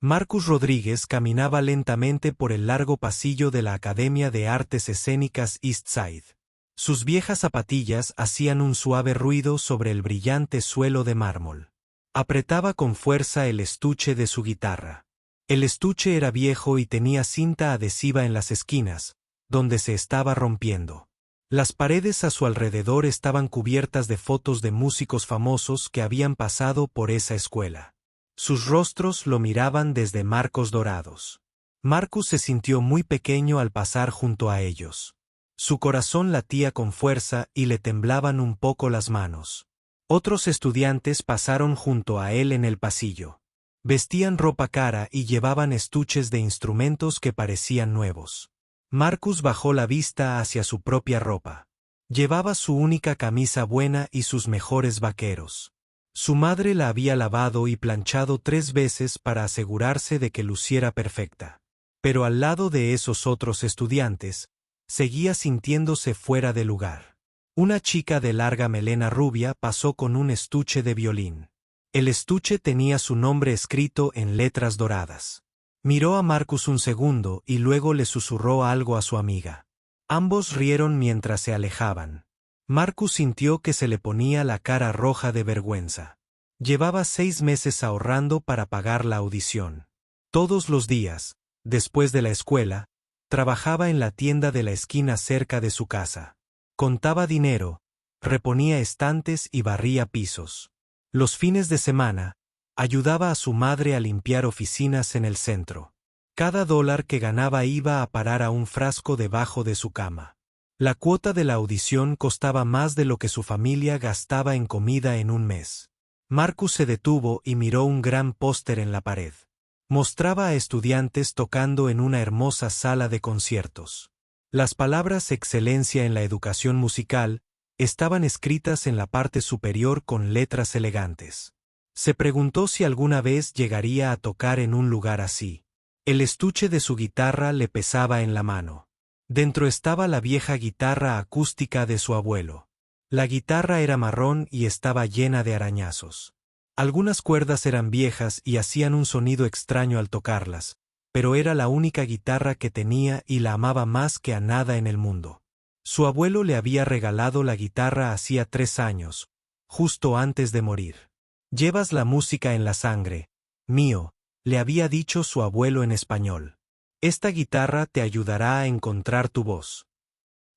Marcus Rodríguez caminaba lentamente por el largo pasillo de la Academia de Artes Escénicas Eastside. Sus viejas zapatillas hacían un suave ruido sobre el brillante suelo de mármol. Apretaba con fuerza el estuche de su guitarra. El estuche era viejo y tenía cinta adhesiva en las esquinas, donde se estaba rompiendo. Las paredes a su alrededor estaban cubiertas de fotos de músicos famosos que habían pasado por esa escuela. Sus rostros lo miraban desde marcos dorados. Marcus se sintió muy pequeño al pasar junto a ellos. Su corazón latía con fuerza y le temblaban un poco las manos. Otros estudiantes pasaron junto a él en el pasillo. Vestían ropa cara y llevaban estuches de instrumentos que parecían nuevos. Marcus bajó la vista hacia su propia ropa. Llevaba su única camisa buena y sus mejores vaqueros. Su madre la había lavado y planchado 3 veces para asegurarse de que luciera perfecta. Pero al lado de esos otros estudiantes, seguía sintiéndose fuera de lugar. Una chica de larga melena rubia pasó con un estuche de violín. El estuche tenía su nombre escrito en letras doradas. Miró a Marcus un segundo y luego le susurró algo a su amiga. Ambos rieron mientras se alejaban. Marcus sintió que se le ponía la cara roja de vergüenza. Llevaba 6 meses ahorrando para pagar la audición. Todos los días, después de la escuela, trabajaba en la tienda de la esquina cerca de su casa. Contaba dinero, reponía estantes y barría pisos. Los fines de semana, ayudaba a su madre a limpiar oficinas en el centro. Cada dólar que ganaba iba a parar a un frasco debajo de su cama. La cuota de la audición costaba más de lo que su familia gastaba en comida en un mes. Marcus se detuvo y miró un gran póster en la pared. Mostraba a estudiantes tocando en una hermosa sala de conciertos. Las palabras excelencia en la educación musical estaban escritas en la parte superior con letras elegantes. Se preguntó si alguna vez llegaría a tocar en un lugar así. El estuche de su guitarra le pesaba en la mano. Dentro estaba la vieja guitarra acústica de su abuelo. La guitarra era marrón y estaba llena de arañazos. Algunas cuerdas eran viejas y hacían un sonido extraño al tocarlas, pero era la única guitarra que tenía y la amaba más que a nada en el mundo. Su abuelo le había regalado la guitarra hacía 3 años, justo antes de morir. «Llevas la música en la sangre, mío», le había dicho su abuelo en español. «Esta guitarra te ayudará a encontrar tu voz».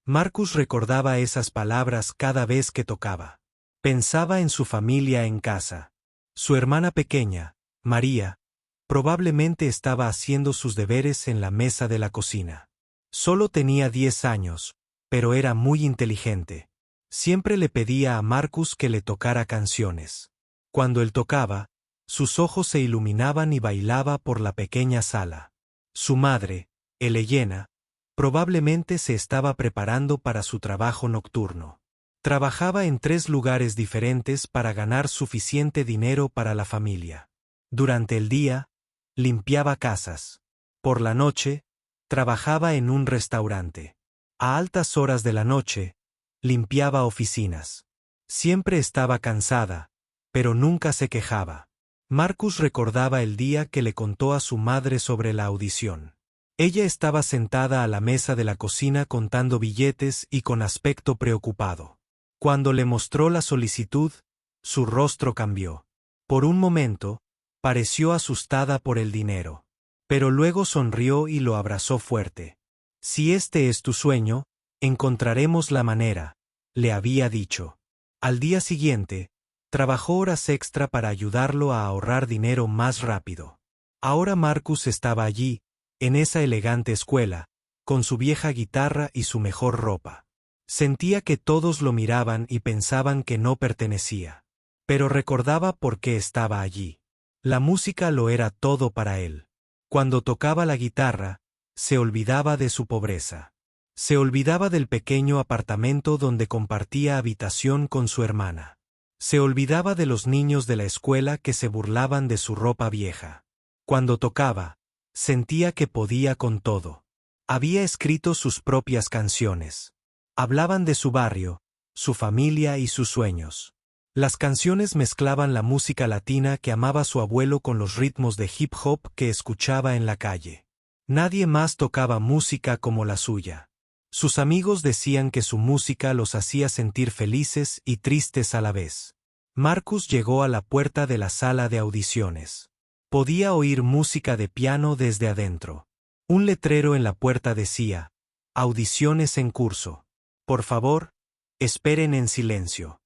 Marcus recordaba esas palabras cada vez que tocaba. Pensaba en su familia en casa. Su hermana pequeña, María, probablemente estaba haciendo sus deberes en la mesa de la cocina. Solo tenía 10 años, pero era muy inteligente. Siempre le pedía a Marcus que le tocara canciones. Cuando él tocaba, sus ojos se iluminaban y bailaba por la pequeña sala. Su madre, Elena, probablemente se estaba preparando para su trabajo nocturno. Trabajaba en 3 lugares diferentes para ganar suficiente dinero para la familia. Durante el día, limpiaba casas. Por la noche, trabajaba en un restaurante. A altas horas de la noche, limpiaba oficinas. Siempre estaba cansada, pero nunca se quejaba. Marcus recordaba el día que le contó a su madre sobre la audición. Ella estaba sentada a la mesa de la cocina contando billetes y con aspecto preocupado. Cuando le mostró la solicitud, su rostro cambió. Por un momento, pareció asustada por el dinero. Pero luego sonrió y lo abrazó fuerte. «Si este es tu sueño, encontraremos la manera», le había dicho. Al día siguiente, trabajó horas extra para ayudarlo a ahorrar dinero más rápido. Ahora Marcus estaba allí, en esa elegante escuela, con su vieja guitarra y su mejor ropa. Sentía que todos lo miraban y pensaban que no pertenecía. Pero recordaba por qué estaba allí. La música lo era todo para él. Cuando tocaba la guitarra, se olvidaba de su pobreza. Se olvidaba del pequeño apartamento donde compartía habitación con su hermana. Se olvidaba de los niños de la escuela que se burlaban de su ropa vieja. Cuando tocaba, sentía que podía con todo. Había escrito sus propias canciones. Hablaban de su barrio, su familia y sus sueños. Las canciones mezclaban la música latina que amaba su abuelo con los ritmos de hip hop que escuchaba en la calle. Nadie más tocaba música como la suya. Sus amigos decían que su música los hacía sentir felices y tristes a la vez. Marcus llegó a la puerta de la sala de audiciones. Podía oír música de piano desde adentro. Un letrero en la puerta decía: audiciones en curso. Por favor, esperen en silencio.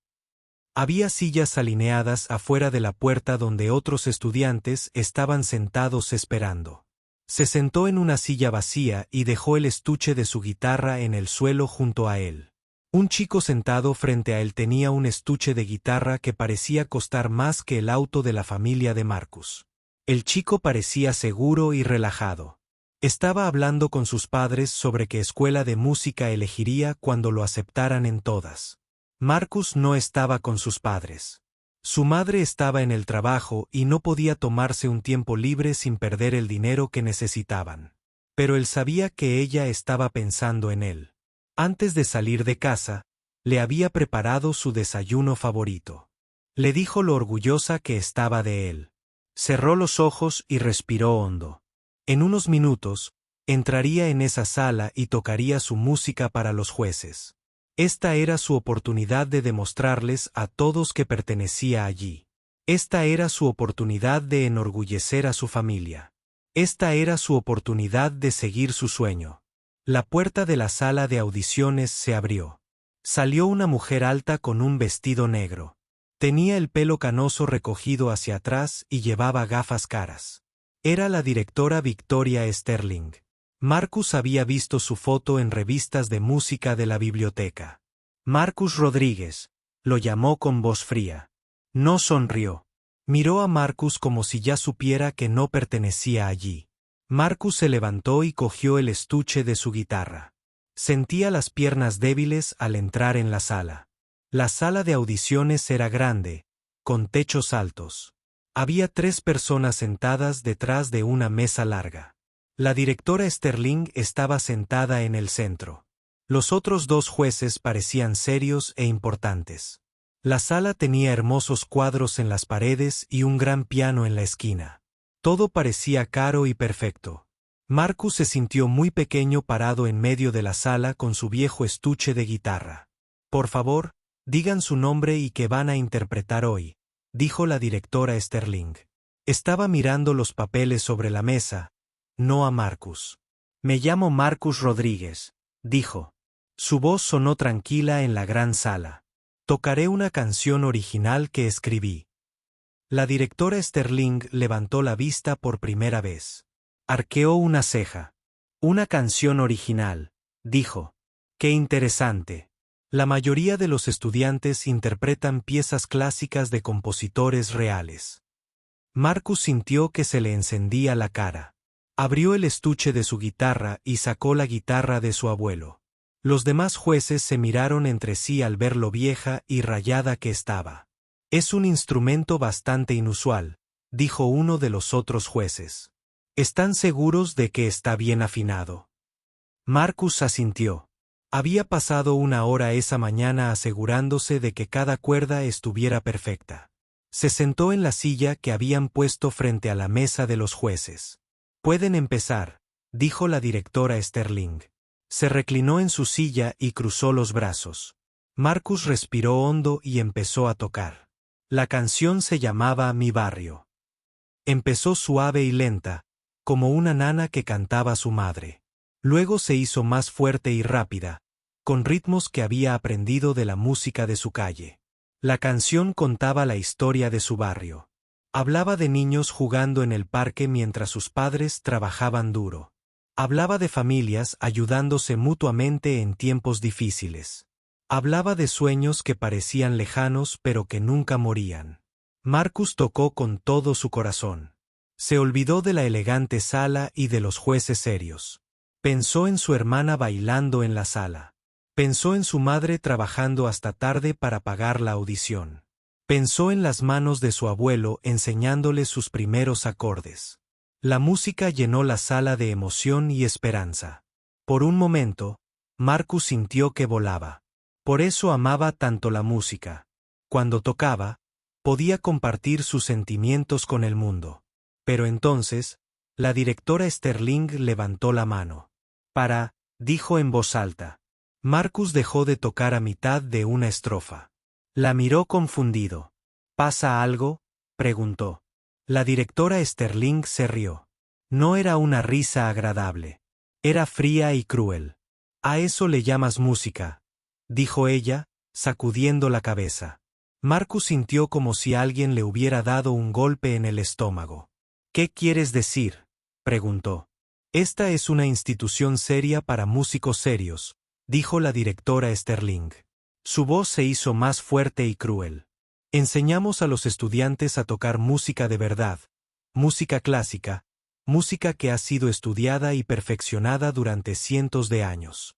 Había sillas alineadas afuera de la puerta donde otros estudiantes estaban sentados esperando. Se sentó en una silla vacía y dejó el estuche de su guitarra en el suelo junto a él. Un chico sentado frente a él tenía un estuche de guitarra que parecía costar más que el auto de la familia de Marcus. El chico parecía seguro y relajado. Estaba hablando con sus padres sobre qué escuela de música elegiría cuando lo aceptaran en todas. Marcus no estaba con sus padres. Su madre estaba en el trabajo y no podía tomarse un tiempo libre sin perder el dinero que necesitaban. Pero él sabía que ella estaba pensando en él. Antes de salir de casa, le había preparado su desayuno favorito. Le dijo lo orgullosa que estaba de él. Cerró los ojos y respiró hondo. En unos minutos, entraría en esa sala y tocaría su música para los jueces. Esta era su oportunidad de demostrarles a todos que pertenecía allí. Esta era su oportunidad de enorgullecer a su familia. Esta era su oportunidad de seguir su sueño. La puerta de la sala de audiciones se abrió. Salió una mujer alta con un vestido negro. Tenía el pelo canoso recogido hacia atrás y llevaba gafas caras. Era la directora Victoria Sterling. Marcus había visto su foto en revistas de música de la biblioteca. Marcus Rodríguez, lo llamó con voz fría. No sonrió. Miró a Marcus como si ya supiera que no pertenecía allí. Marcus se levantó y cogió el estuche de su guitarra. Sentía las piernas débiles al entrar en la sala. La sala de audiciones era grande, con techos altos. Había 3 personas sentadas detrás de una mesa larga. La directora Sterling estaba sentada en el centro. Los otros 2 jueces parecían serios e importantes. La sala tenía hermosos cuadros en las paredes y un gran piano en la esquina. Todo parecía caro y perfecto. Marcus se sintió muy pequeño parado en medio de la sala con su viejo estuche de guitarra. Por favor, digan su nombre y qué van a interpretar hoy, dijo la directora Sterling. Estaba mirando los papeles sobre la mesa, no a Marcus. Me llamo Marcus Rodríguez, dijo. Su voz sonó tranquila en la gran sala. Tocaré una canción original que escribí. La directora Sterling levantó la vista por primera vez. Arqueó una ceja. Una canción original, dijo. Qué interesante. La mayoría de los estudiantes interpretan piezas clásicas de compositores reales. Marcus sintió que se le encendía la cara. Abrió el estuche de su guitarra y sacó la guitarra de su abuelo. Los demás jueces se miraron entre sí al ver lo vieja y rayada que estaba. Es un instrumento bastante inusual, dijo uno de los otros jueces. ¿Están seguros de que está bien afinado? Marcus asintió. Había pasado una hora esa mañana asegurándose de que cada cuerda estuviera perfecta. Se sentó en la silla que habían puesto frente a la mesa de los jueces. Pueden empezar, dijo la directora Sterling. Se reclinó en su silla y cruzó los brazos. Marcus respiró hondo y empezó a tocar. La canción se llamaba Mi barrio. Empezó suave y lenta, como una nana que cantaba a su madre. Luego se hizo más fuerte y rápida, con ritmos que había aprendido de la música de su calle. La canción contaba la historia de su barrio. Hablaba de niños jugando en el parque mientras sus padres trabajaban duro. Hablaba de familias ayudándose mutuamente en tiempos difíciles. Hablaba de sueños que parecían lejanos pero que nunca morían. Marcus tocó con todo su corazón. Se olvidó de la elegante sala y de los jueces serios. Pensó en su hermana bailando en la sala. Pensó en su madre trabajando hasta tarde para pagar la audición. Pensó en las manos de su abuelo enseñándole sus primeros acordes. La música llenó la sala de emoción y esperanza. Por un momento, Marcus sintió que volaba. Por eso amaba tanto la música. Cuando tocaba, podía compartir sus sentimientos con el mundo. Pero entonces, la directora Sterling levantó la mano. Dijo en voz alta. Marcus dejó de tocar a mitad de una estrofa. La miró confundido. ¿Pasa algo?, preguntó. La directora Sterling se rió. No era una risa agradable. Era fría y cruel. «¿A eso le llamas música?», dijo ella, sacudiendo la cabeza. Marcus sintió como si alguien le hubiera dado un golpe en el estómago. «¿Qué quieres decir?», preguntó. «Esta es una institución seria para músicos serios», dijo la directora Sterling. Su voz se hizo más fuerte y cruel. «Enseñamos a los estudiantes a tocar música de verdad, música clásica, música que ha sido estudiada y perfeccionada durante cientos de años».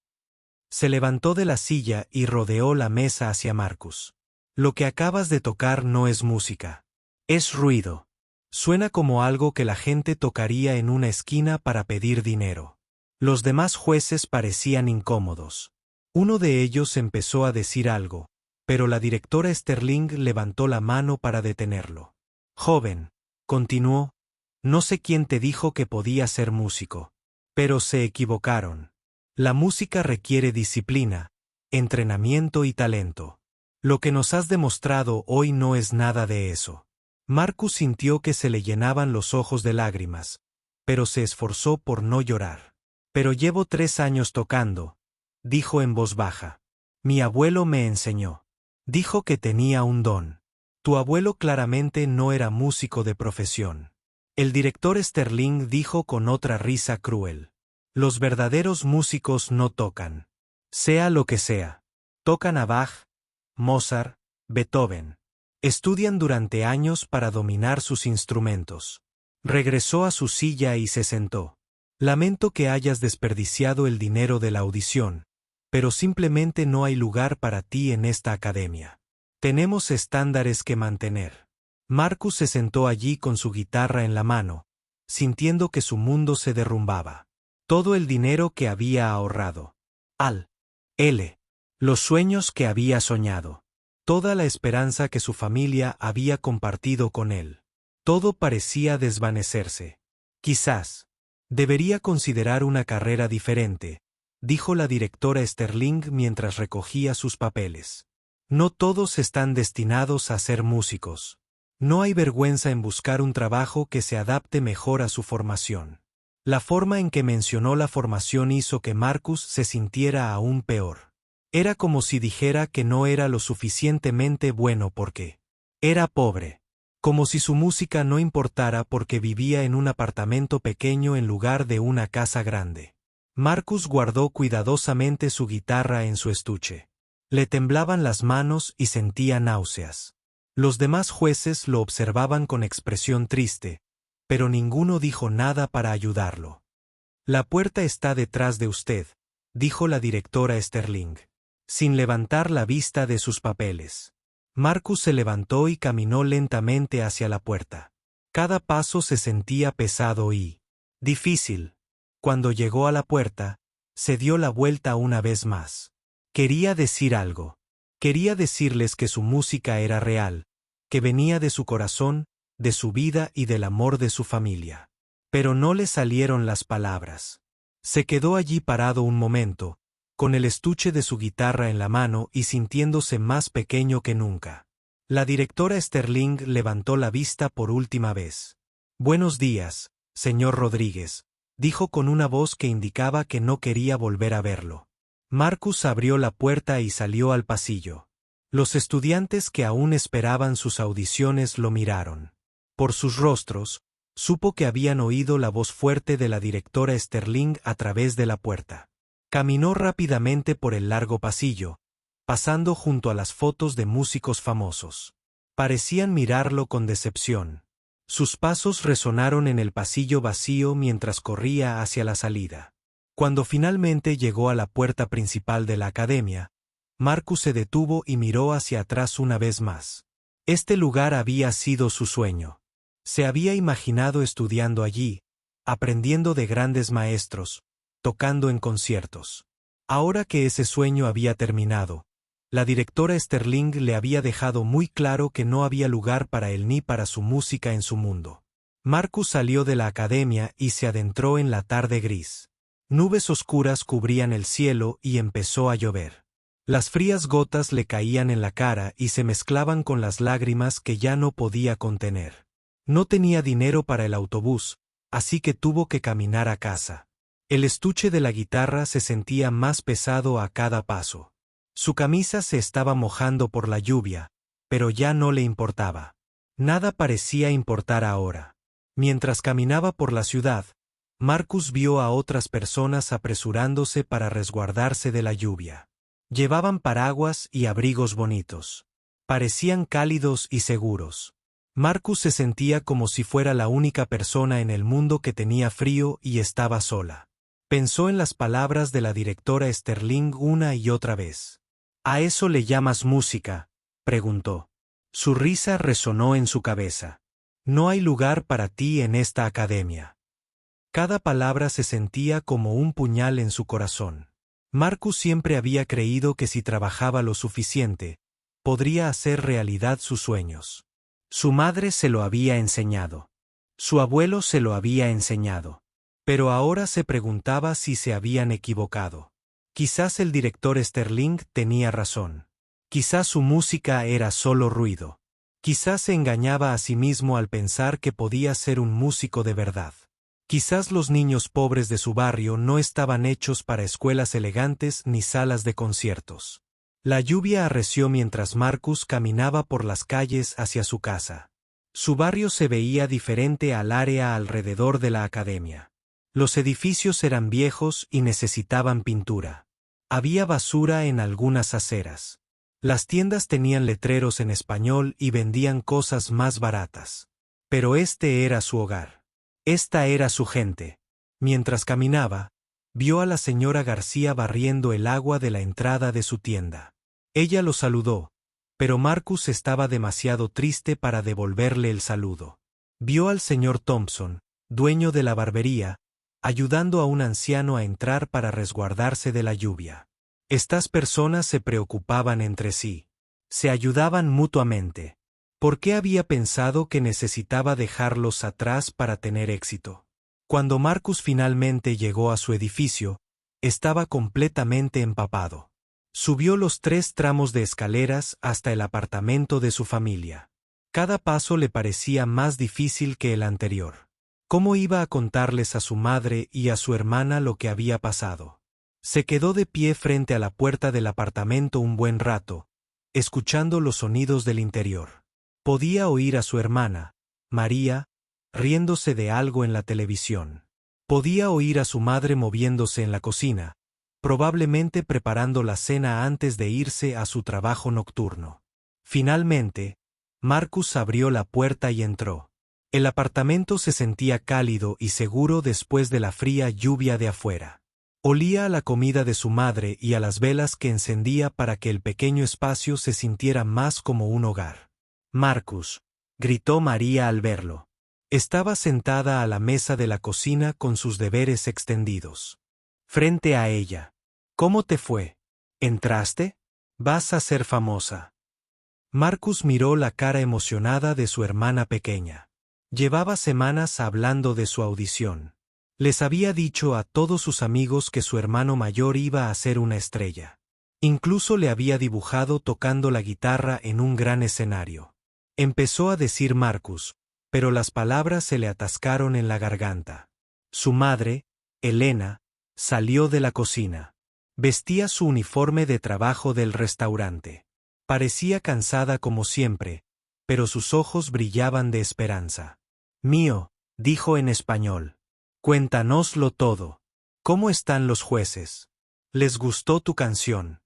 Se levantó de la silla y rodeó la mesa hacia Marcus. «Lo que acabas de tocar no es música. Es ruido. Suena como algo que la gente tocaría en una esquina para pedir dinero». Los demás jueces parecían incómodos. Uno de ellos empezó a decir algo, pero la directora Sterling levantó la mano para detenerlo. «Joven», continuó, «no sé quién te dijo que podía ser músico. Pero se equivocaron. La música requiere disciplina, entrenamiento y talento. Lo que nos has demostrado hoy no es nada de eso». Marcus sintió que se le llenaban los ojos de lágrimas, pero se esforzó por no llorar. «Pero llevo 3 años tocando», dijo en voz baja. «Mi abuelo me enseñó. Dijo que tenía un don. Tu abuelo claramente no era músico de profesión». El director Sterling dijo con otra risa cruel. «Los verdaderos músicos no tocan. Sea lo que sea. Tocan a Bach, Mozart, Beethoven. Estudian durante años para dominar sus instrumentos». Regresó a su silla y se sentó. «Lamento que hayas desperdiciado el dinero de la audición, pero simplemente no hay lugar para ti en esta academia. Tenemos estándares que mantener». Marcus se sentó allí con su guitarra en la mano, sintiendo que su mundo se derrumbaba. Todo el dinero que había ahorrado. Los sueños que había soñado. Toda la esperanza que su familia había compartido con él. Todo parecía desvanecerse. «Quizás debería considerar una carrera diferente», dijo la directora Sterling mientras recogía sus papeles. «No todos están destinados a ser músicos. No hay vergüenza en buscar un trabajo que se adapte mejor a su formación». La forma en que mencionó la formación hizo que Marcus se sintiera aún peor. Era como si dijera que no era lo suficientemente bueno porque era pobre. Como si su música no importara porque vivía en un apartamento pequeño en lugar de una casa grande. Marcus guardó cuidadosamente su guitarra en su estuche. Le temblaban las manos y sentía náuseas. Los demás jueces lo observaban con expresión triste, pero ninguno dijo nada para ayudarlo. «La puerta está detrás de usted», dijo la directora Sterling, sin levantar la vista de sus papeles. Marcus se levantó y caminó lentamente hacia la puerta. Cada paso se sentía pesado y difícil. Cuando llegó a la puerta, se dio la vuelta una vez más. Quería decir algo. Quería decirles que su música era real, que venía de su corazón, de su vida y del amor de su familia. Pero no le salieron las palabras. Se quedó allí parado un momento, con el estuche de su guitarra en la mano y sintiéndose más pequeño que nunca. La directora Sterling levantó la vista por última vez. «Buenos días, señor Rodríguez», dijo con una voz que indicaba que no quería volver a verlo. Marcus abrió la puerta y salió al pasillo. Los estudiantes que aún esperaban sus audiciones lo miraron. Por sus rostros, supo que habían oído la voz fuerte de la directora Sterling a través de la puerta. Caminó rápidamente por el largo pasillo, pasando junto a las fotos de músicos famosos. Parecían mirarlo con decepción. Sus pasos resonaron en el pasillo vacío mientras corría hacia la salida. Cuando finalmente llegó a la puerta principal de la academia, Marcus se detuvo y miró hacia atrás una vez más. Este lugar había sido su sueño. Se había imaginado estudiando allí, aprendiendo de grandes maestros, tocando en conciertos. Ahora que ese sueño había terminado, La directora Sterling le había dejado muy claro que no había lugar para él ni para su música en su mundo. Marcus salió de la academia y se adentró en la tarde gris. Nubes oscuras cubrían el cielo y empezó a llover. Las frías gotas le caían en la cara y se mezclaban con las lágrimas que ya no podía contener. No tenía dinero para el autobús, así que tuvo que caminar a casa. El estuche de la guitarra se sentía más pesado a cada paso. Su camisa se estaba mojando por la lluvia, pero ya no le importaba. Nada parecía importar ahora. Mientras caminaba por la ciudad, Marcus vio a otras personas apresurándose para resguardarse de la lluvia. Llevaban paraguas y abrigos bonitos. Parecían cálidos y seguros. Marcus se sentía como si fuera la única persona en el mundo que tenía frío y estaba sola. Pensó en las palabras de la directora Sterling una y otra vez. ¿A eso le llamas música?, preguntó. Su risa resonó en su cabeza. No hay lugar para ti en esta academia. Cada palabra se sentía como un puñal en su corazón. Marcus siempre había creído que si trabajaba lo suficiente, podría hacer realidad sus sueños. Su madre se lo había enseñado. Su abuelo se lo había enseñado. Pero ahora se preguntaba si se habían equivocado. Quizás el director Sterling tenía razón. Quizás su música era solo ruido. Quizás se engañaba a sí mismo al pensar que podía ser un músico de verdad. Quizás los niños pobres de su barrio no estaban hechos para escuelas elegantes ni salas de conciertos. La lluvia arreció mientras Marcus caminaba por las calles hacia su casa. Su barrio se veía diferente al área alrededor de la academia. Los edificios eran viejos y necesitaban pintura. Había basura en algunas aceras. Las tiendas tenían letreros en español y vendían cosas más baratas. Pero este era su hogar. Esta era su gente. Mientras caminaba, vio a la señora García barriendo el agua de la entrada de su tienda. Ella lo saludó, pero Marcus estaba demasiado triste para devolverle el saludo. Vio al señor Thompson, dueño de la barbería, ayudando a un anciano a entrar para resguardarse de la lluvia. Estas personas se preocupaban entre sí. Se ayudaban mutuamente. ¿Por qué había pensado que necesitaba dejarlos atrás para tener éxito? Cuando Marcus finalmente llegó a su edificio, estaba completamente empapado. Subió los 3 tramos de escaleras hasta el apartamento de su familia. Cada paso le parecía más difícil que el anterior. ¿Cómo iba a contarles a su madre y a su hermana lo que había pasado? Se quedó de pie frente a la puerta del apartamento un buen rato, escuchando los sonidos del interior. Podía oír a su hermana, María, riéndose de algo en la televisión. Podía oír a su madre moviéndose en la cocina, probablemente preparando la cena antes de irse a su trabajo nocturno. Finalmente, Marcus abrió la puerta y entró. El apartamento se sentía cálido y seguro después de la fría lluvia de afuera. Olía a la comida de su madre y a las velas que encendía para que el pequeño espacio se sintiera más como un hogar. «Marcus», gritó María al verlo. Estaba sentada a la mesa de la cocina con sus deberes extendidos. Frente a ella. «¿Cómo te fue? ¿Entraste? Vas a ser famosa». Marcus miró la cara emocionada de su hermana pequeña. Llevaba semanas hablando de su audición. Les había dicho a todos sus amigos que su hermano mayor iba a ser una estrella. Incluso le había dibujado tocando la guitarra en un gran escenario. Empezó a decir Marcus, pero las palabras se le atascaron en la garganta. Su madre, Elena, salió de la cocina. Vestía su uniforme de trabajo del restaurante. Parecía cansada como siempre, pero sus ojos brillaban de esperanza. «Mío», dijo en español. «Cuéntanoslo todo. ¿Cómo están los jueces? ¿Les gustó tu canción?»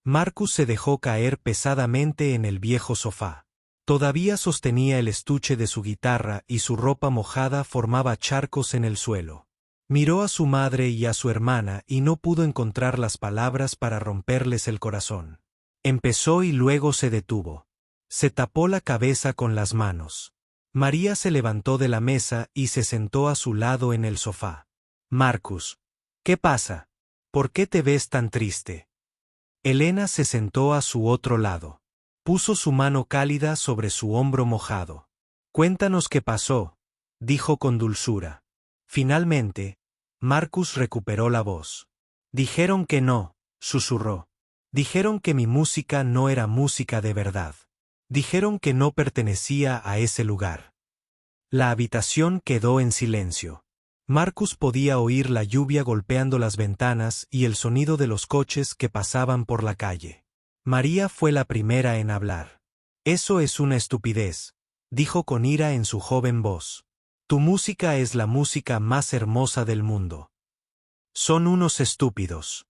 Marcus se dejó caer pesadamente en el viejo sofá. Todavía sostenía el estuche de su guitarra y su ropa mojada formaba charcos en el suelo. Miró a su madre y a su hermana y no pudo encontrar las palabras para romperles el corazón. Empezó y luego se detuvo. Se tapó la cabeza con las manos. María se levantó de la mesa y se sentó a su lado en el sofá. «Marcus, ¿qué pasa? ¿Por qué te ves tan triste?» Elena se sentó a su otro lado. Puso su mano cálida sobre su hombro mojado. Cuéntanos qué pasó, dijo con dulzura. Finalmente, Marcus recuperó la voz. Dijeron que no, susurró. Dijeron que mi música no era música de verdad. Dijeron que no pertenecía a ese lugar. La habitación quedó en silencio. Marcus podía oír la lluvia golpeando las ventanas y el sonido de los coches que pasaban por la calle. María fue la primera en hablar. Eso es una estupidez, dijo con ira en su joven voz. Tu música es la música más hermosa del mundo. Son unos estúpidos.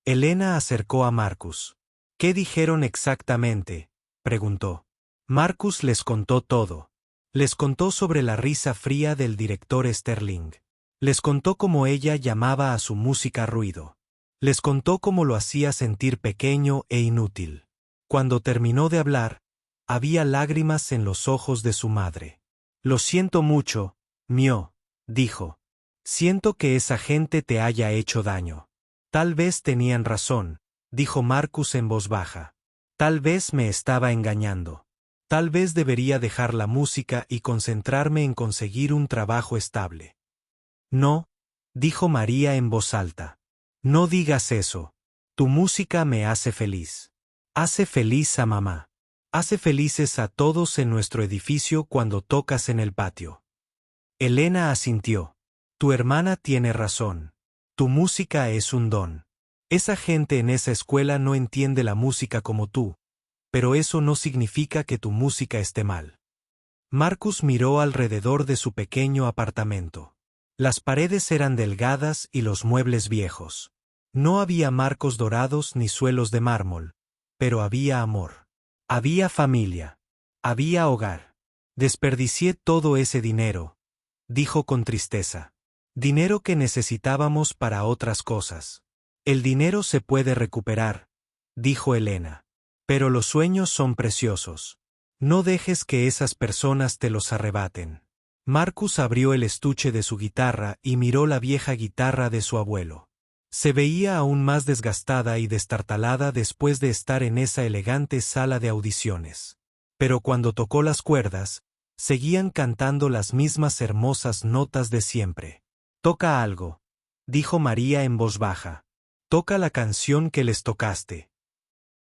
Elena acercó a Marcus. ¿Qué dijeron exactamente?, preguntó. Marcus les contó todo. Les contó sobre la risa fría del director Sterling. Les contó cómo ella llamaba a su música ruido. Les contó cómo lo hacía sentir pequeño e inútil. Cuando terminó de hablar, había lágrimas en los ojos de su madre. Lo siento mucho, Mio, dijo. Siento que esa gente te haya hecho daño. Tal vez tenían razón, dijo Marcus en voz baja. Tal vez me estaba engañando. Tal vez debería dejar la música y concentrarme en conseguir un trabajo estable. No, dijo María en voz alta. No digas eso. Tu música me hace feliz. Hace feliz a mamá. Hace felices a todos en nuestro edificio cuando tocas en el patio. Elena asintió. Tu hermana tiene razón. Tu música es un don. Esa gente en esa escuela no entiende la música como tú, pero eso no significa que tu música esté mal. Marcus miró alrededor de su pequeño apartamento. Las paredes eran delgadas y los muebles viejos. No había marcos dorados ni suelos de mármol, pero había amor. Había familia. Había hogar. Desperdicié todo ese dinero, dijo con tristeza. Dinero que necesitábamos para otras cosas. El dinero se puede recuperar, dijo Elena. Pero los sueños son preciosos. No dejes que esas personas te los arrebaten. Marcus abrió el estuche de su guitarra y miró la vieja guitarra de su abuelo. Se veía aún más desgastada y destartalada después de estar en esa elegante sala de audiciones. Pero cuando tocó las cuerdas, seguían cantando las mismas hermosas notas de siempre. Toca algo, dijo María en voz baja. Toca la canción que les tocaste.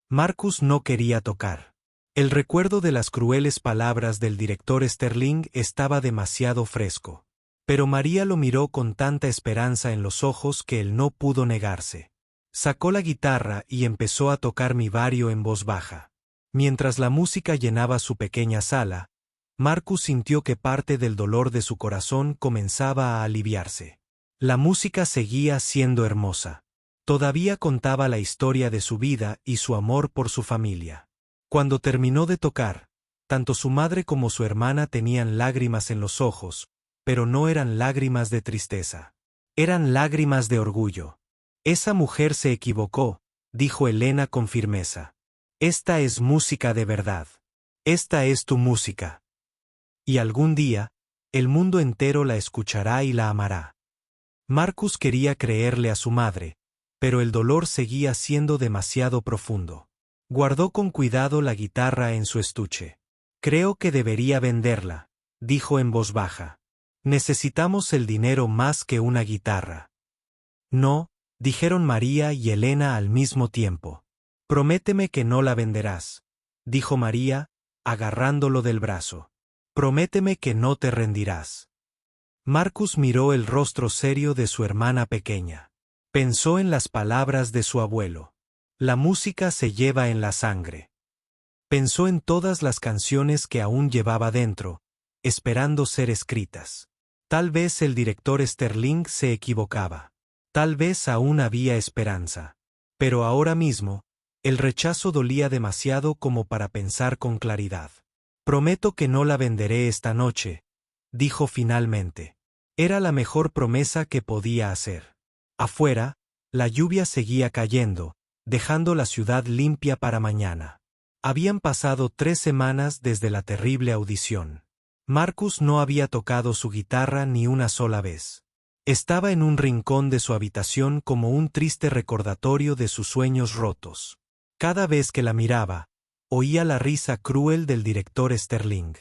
Marcus no quería tocar. El recuerdo de las crueles palabras del director Sterling estaba demasiado fresco. Pero María lo miró con tanta esperanza en los ojos que él no pudo negarse. Sacó la guitarra y empezó a tocar mi vario en voz baja. Mientras la música llenaba su pequeña sala, Marcus sintió que parte del dolor de su corazón comenzaba a aliviarse. La música seguía siendo hermosa. Todavía contaba la historia de su vida y su amor por su familia. Cuando terminó de tocar, tanto su madre como su hermana tenían lágrimas en los ojos, pero no eran lágrimas de tristeza. Eran lágrimas de orgullo. Esa mujer se equivocó, dijo Elena con firmeza. Esta es música de verdad. Esta es tu música. Y algún día, el mundo entero la escuchará y la amará. Marcus quería creerle a su madre, pero el dolor seguía siendo demasiado profundo. Guardó con cuidado la guitarra en su estuche. Creo que debería venderla, dijo en voz baja. Necesitamos el dinero más que una guitarra. No, dijeron María y Elena al mismo tiempo. Prométeme que no la venderás, dijo María, agarrándolo del brazo. Prométeme que no te rendirás. Marcus miró el rostro serio de su hermana pequeña. Pensó en las palabras de su abuelo. La música se lleva en la sangre. Pensó en todas las canciones que aún llevaba dentro, esperando ser escritas. Tal vez el director Sterling se equivocaba. Tal vez aún había esperanza. Pero ahora mismo, el rechazo dolía demasiado como para pensar con claridad. Prometo que no la venderé esta noche, dijo finalmente. Era la mejor promesa que podía hacer. Afuera, la lluvia seguía cayendo, dejando la ciudad limpia para mañana. Habían pasado 3 semanas desde la terrible audición. Marcus no había tocado su guitarra ni una sola vez. Estaba en un rincón de su habitación como un triste recordatorio de sus sueños rotos. Cada vez que la miraba, oía la risa cruel del director Sterling.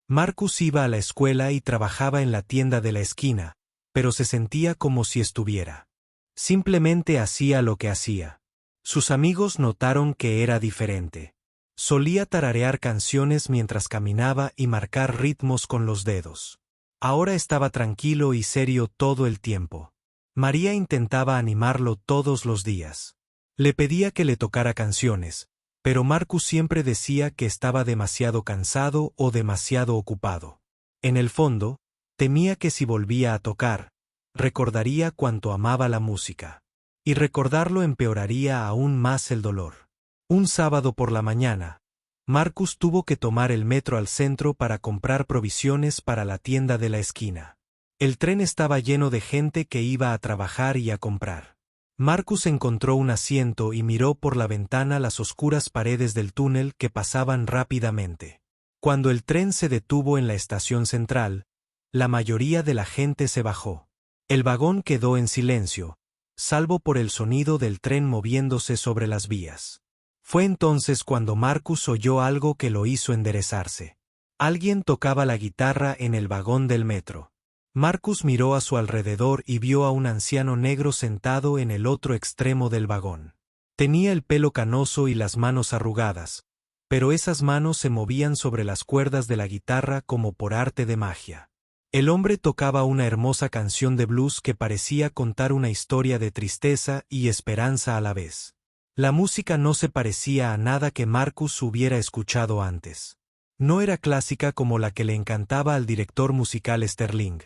Marcus iba a la escuela y trabajaba en la tienda de la esquina, pero se sentía como si estuviera. Simplemente hacía lo que hacía. Sus amigos notaron que era diferente. Solía tararear canciones mientras caminaba y marcar ritmos con los dedos. Ahora estaba tranquilo y serio todo el tiempo. María intentaba animarlo todos los días. Le pedía que le tocara canciones, pero Marcus siempre decía que estaba demasiado cansado o demasiado ocupado. En el fondo, temía que si volvía a tocar, recordaría cuánto amaba la música. Y recordarlo empeoraría aún más el dolor. Un sábado por la mañana, Marcus tuvo que tomar el metro al centro para comprar provisiones para la tienda de la esquina. El tren estaba lleno de gente que iba a trabajar y a comprar. Marcus encontró un asiento y miró por la ventana las oscuras paredes del túnel que pasaban rápidamente. Cuando el tren se detuvo en la estación central, la mayoría de la gente se bajó. El vagón quedó en silencio, salvo por el sonido del tren moviéndose sobre las vías. Fue entonces cuando Marcus oyó algo que lo hizo enderezarse. Alguien tocaba la guitarra en el vagón del metro. Marcus miró a su alrededor y vio a un anciano negro sentado en el otro extremo del vagón. Tenía el pelo canoso y las manos arrugadas, pero esas manos se movían sobre las cuerdas de la guitarra como por arte de magia. El hombre tocaba una hermosa canción de blues que parecía contar una historia de tristeza y esperanza a la vez. La música no se parecía a nada que Marcus hubiera escuchado antes. No era clásica como la que le encantaba al director musical Sterling,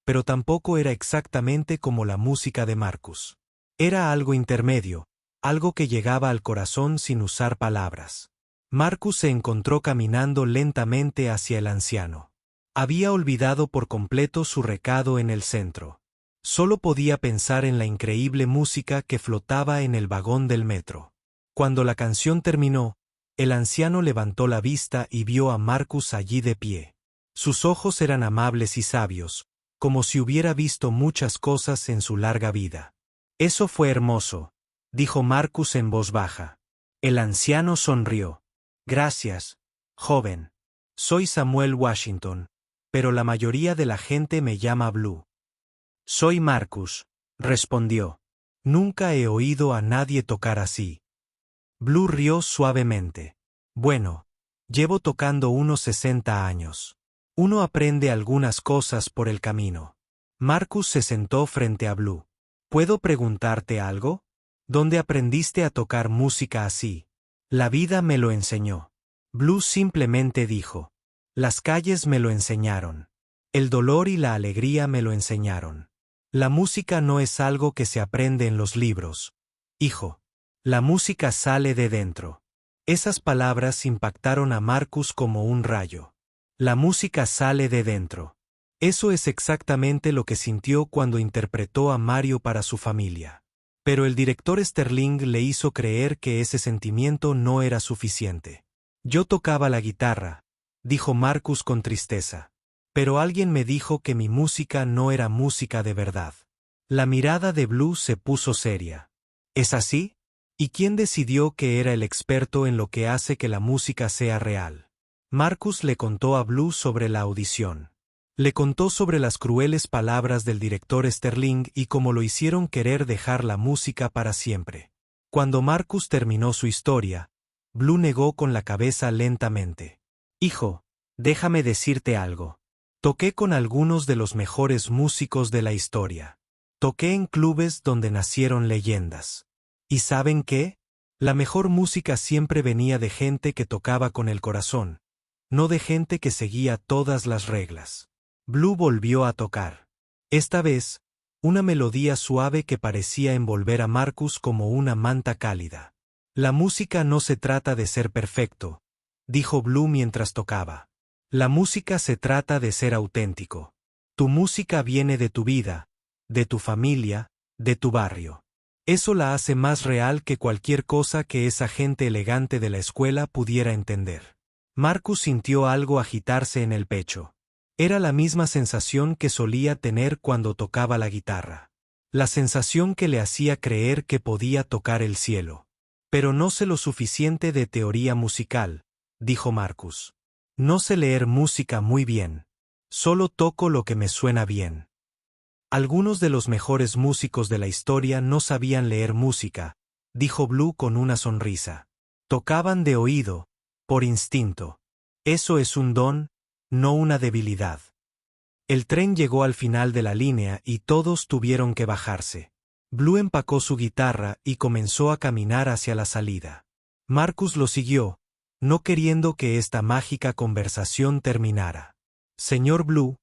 pero tampoco era exactamente como la música de Marcus. Era algo intermedio, algo que llegaba al corazón sin usar palabras. Marcus se encontró caminando lentamente hacia el anciano. Había olvidado por completo su recado en el centro. Solo podía pensar en la increíble música que flotaba en el vagón del metro. Cuando la canción terminó, el anciano levantó la vista y vio a Marcus allí de pie. Sus ojos eran amables y sabios, como si hubiera visto muchas cosas en su larga vida. «Eso fue hermoso», dijo Marcus en voz baja. El anciano sonrió. «Gracias, joven. Soy Samuel Washington, pero la mayoría de la gente me llama Blue». «Soy Marcus», respondió. «Nunca he oído a nadie tocar así». Blue rió suavemente. «Bueno, llevo tocando unos 60 años. Uno aprende algunas cosas por el camino». Marcus se sentó frente a Blue. «¿Puedo preguntarte algo? ¿Dónde aprendiste a tocar música así?» «La vida me lo enseñó». Blue simplemente dijo. «Las calles me lo enseñaron. El dolor y la alegría me lo enseñaron. La música no es algo que se aprende en los libros. Hijo. La música sale de dentro». Esas palabras impactaron a Marcus como un rayo. La música sale de dentro. Eso es exactamente lo que sintió cuando interpretó a Mario para su familia. Pero el director Sterling le hizo creer que ese sentimiento no era suficiente. «Yo tocaba la guitarra», dijo Marcus con tristeza. «Pero alguien me dijo que mi música no era música de verdad». La mirada de Blue se puso seria. «¿Es así? ¿Y quién decidió que era el experto en lo que hace que la música sea real?» Marcus le contó a Blue sobre la audición. Le contó sobre las crueles palabras del director Sterling y cómo lo hicieron querer dejar la música para siempre. Cuando Marcus terminó su historia, Blue negó con la cabeza lentamente. «Hijo, déjame decirte algo. Toqué con algunos de los mejores músicos de la historia. Toqué en clubes donde nacieron leyendas. ¿Y saben qué? La mejor música siempre venía de gente que tocaba con el corazón, no de gente que seguía todas las reglas». Blue volvió a tocar. Esta vez, una melodía suave que parecía envolver a Marcus como una manta cálida. «La música no se trata de ser perfecto», dijo Blue mientras tocaba. «La música se trata de ser auténtico. Tu música viene de tu vida, de tu familia, de tu barrio. Eso la hace más real que cualquier cosa que esa gente elegante de la escuela pudiera entender». Marcus sintió algo agitarse en el pecho. Era la misma sensación que solía tener cuando tocaba la guitarra. La sensación que le hacía creer que podía tocar el cielo. Pero no sé lo suficiente de teoría musical, dijo Marcus. No sé leer música muy bien. Solo toco lo que me suena bien. Algunos de los mejores músicos de la historia no sabían leer música, dijo Blue con una sonrisa. Tocaban de oído, por instinto. Eso es un don, no una debilidad. El tren llegó al final de la línea y todos tuvieron que bajarse. Blue empacó su guitarra y comenzó a caminar hacia la salida. Marcus lo siguió, no queriendo que esta mágica conversación terminara. Señor Blue,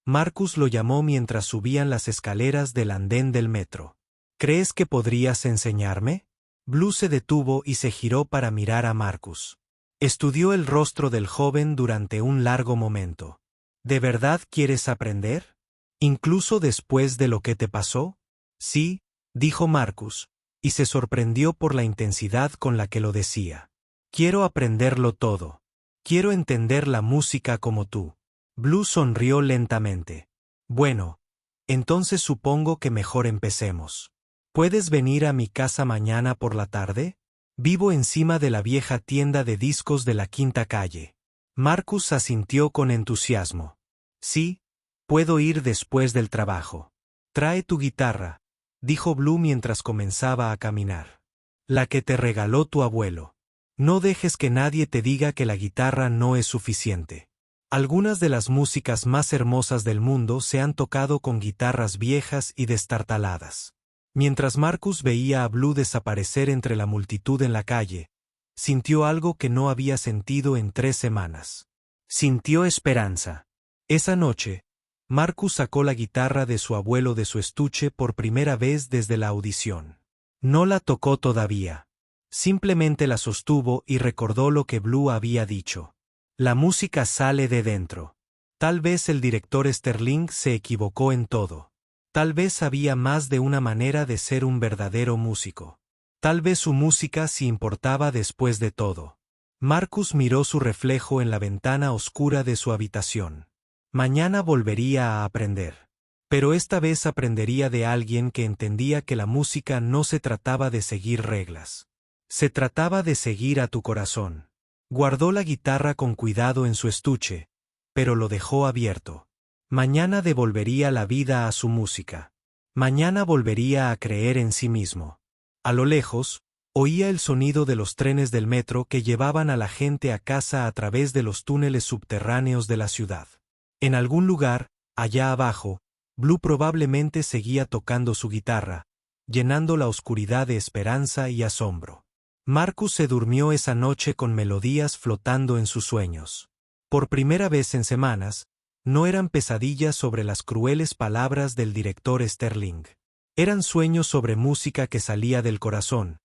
Marcus lo llamó mientras subían las escaleras del andén del metro. ¿Crees que podrías enseñarme? Blue se detuvo y se giró para mirar a Marcus. Estudió el rostro del joven durante un largo momento. ¿De verdad quieres aprender? ¿Incluso después de lo que te pasó? Sí, dijo Marcus, y se sorprendió por la intensidad con la que lo decía. Quiero aprenderlo todo. Quiero entender la música como tú. Blue sonrió lentamente. Bueno, entonces supongo que mejor empecemos. ¿Puedes venir a mi casa mañana por la tarde? Vivo encima de la vieja tienda de discos de la Quinta Calle. Marcus asintió con entusiasmo. Sí, puedo ir después del trabajo. Trae tu guitarra, dijo Blue mientras comenzaba a caminar. La que te regaló tu abuelo. No dejes que nadie te diga que la guitarra no es suficiente. Algunas de las músicas más hermosas del mundo se han tocado con guitarras viejas y destartaladas. Mientras Marcus veía a Blue desaparecer entre la multitud en la calle, sintió algo que no había sentido en 3 semanas. Sintió esperanza. Esa noche, Marcus sacó la guitarra de su abuelo de su estuche por primera vez desde la audición. No la tocó todavía. Simplemente la sostuvo y recordó lo que Blue había dicho. La música sale de dentro. Tal vez el director Sterling se equivocó en todo. Tal vez había más de una manera de ser un verdadero músico. Tal vez su música sí importaba después de todo. Marcus miró su reflejo en la ventana oscura de su habitación. Mañana volvería a aprender. Pero esta vez aprendería de alguien que entendía que la música no se trataba de seguir reglas. Se trataba de seguir a tu corazón. Guardó la guitarra con cuidado en su estuche, pero lo dejó abierto. Mañana devolvería la vida a su música. Mañana volvería a creer en sí mismo. A lo lejos, oía el sonido de los trenes del metro que llevaban a la gente a casa a través de los túneles subterráneos de la ciudad. En algún lugar, allá abajo, Blue probablemente seguía tocando su guitarra, llenando la oscuridad de esperanza y asombro. Marcus se durmió esa noche con melodías flotando en sus sueños. Por primera vez en semanas, no eran pesadillas sobre las crueles palabras del director Sterling. Eran sueños sobre música que salía del corazón,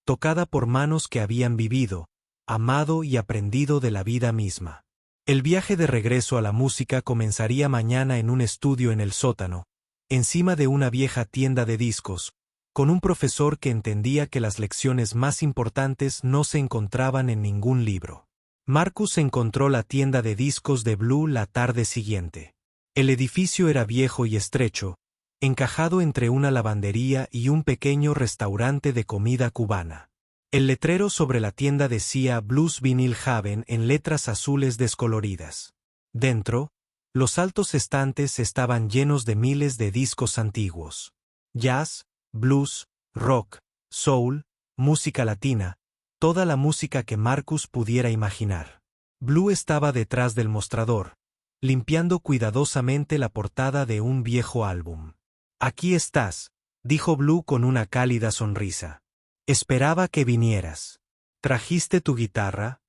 tocada por manos que habían vivido, amado y aprendido de la vida misma. El viaje de regreso a la música comenzaría mañana en un estudio en el sótano, encima de una vieja tienda de discos, con un profesor que entendía que las lecciones más importantes no se encontraban en ningún libro. Marcus encontró la tienda de discos de Blue la tarde siguiente. El edificio era viejo y estrecho, encajado entre una lavandería y un pequeño restaurante de comida cubana. El letrero sobre la tienda decía Blues Vinyl Haven en letras azules descoloridas. Dentro, los altos estantes estaban llenos de miles de discos antiguos. Jazz, blues, rock, soul, música latina, toda la música que Marcus pudiera imaginar. Blue estaba detrás del mostrador, limpiando cuidadosamente la portada de un viejo álbum. Aquí estás, dijo Blue con una cálida sonrisa. Esperaba que vinieras. ¿Trajiste tu guitarra?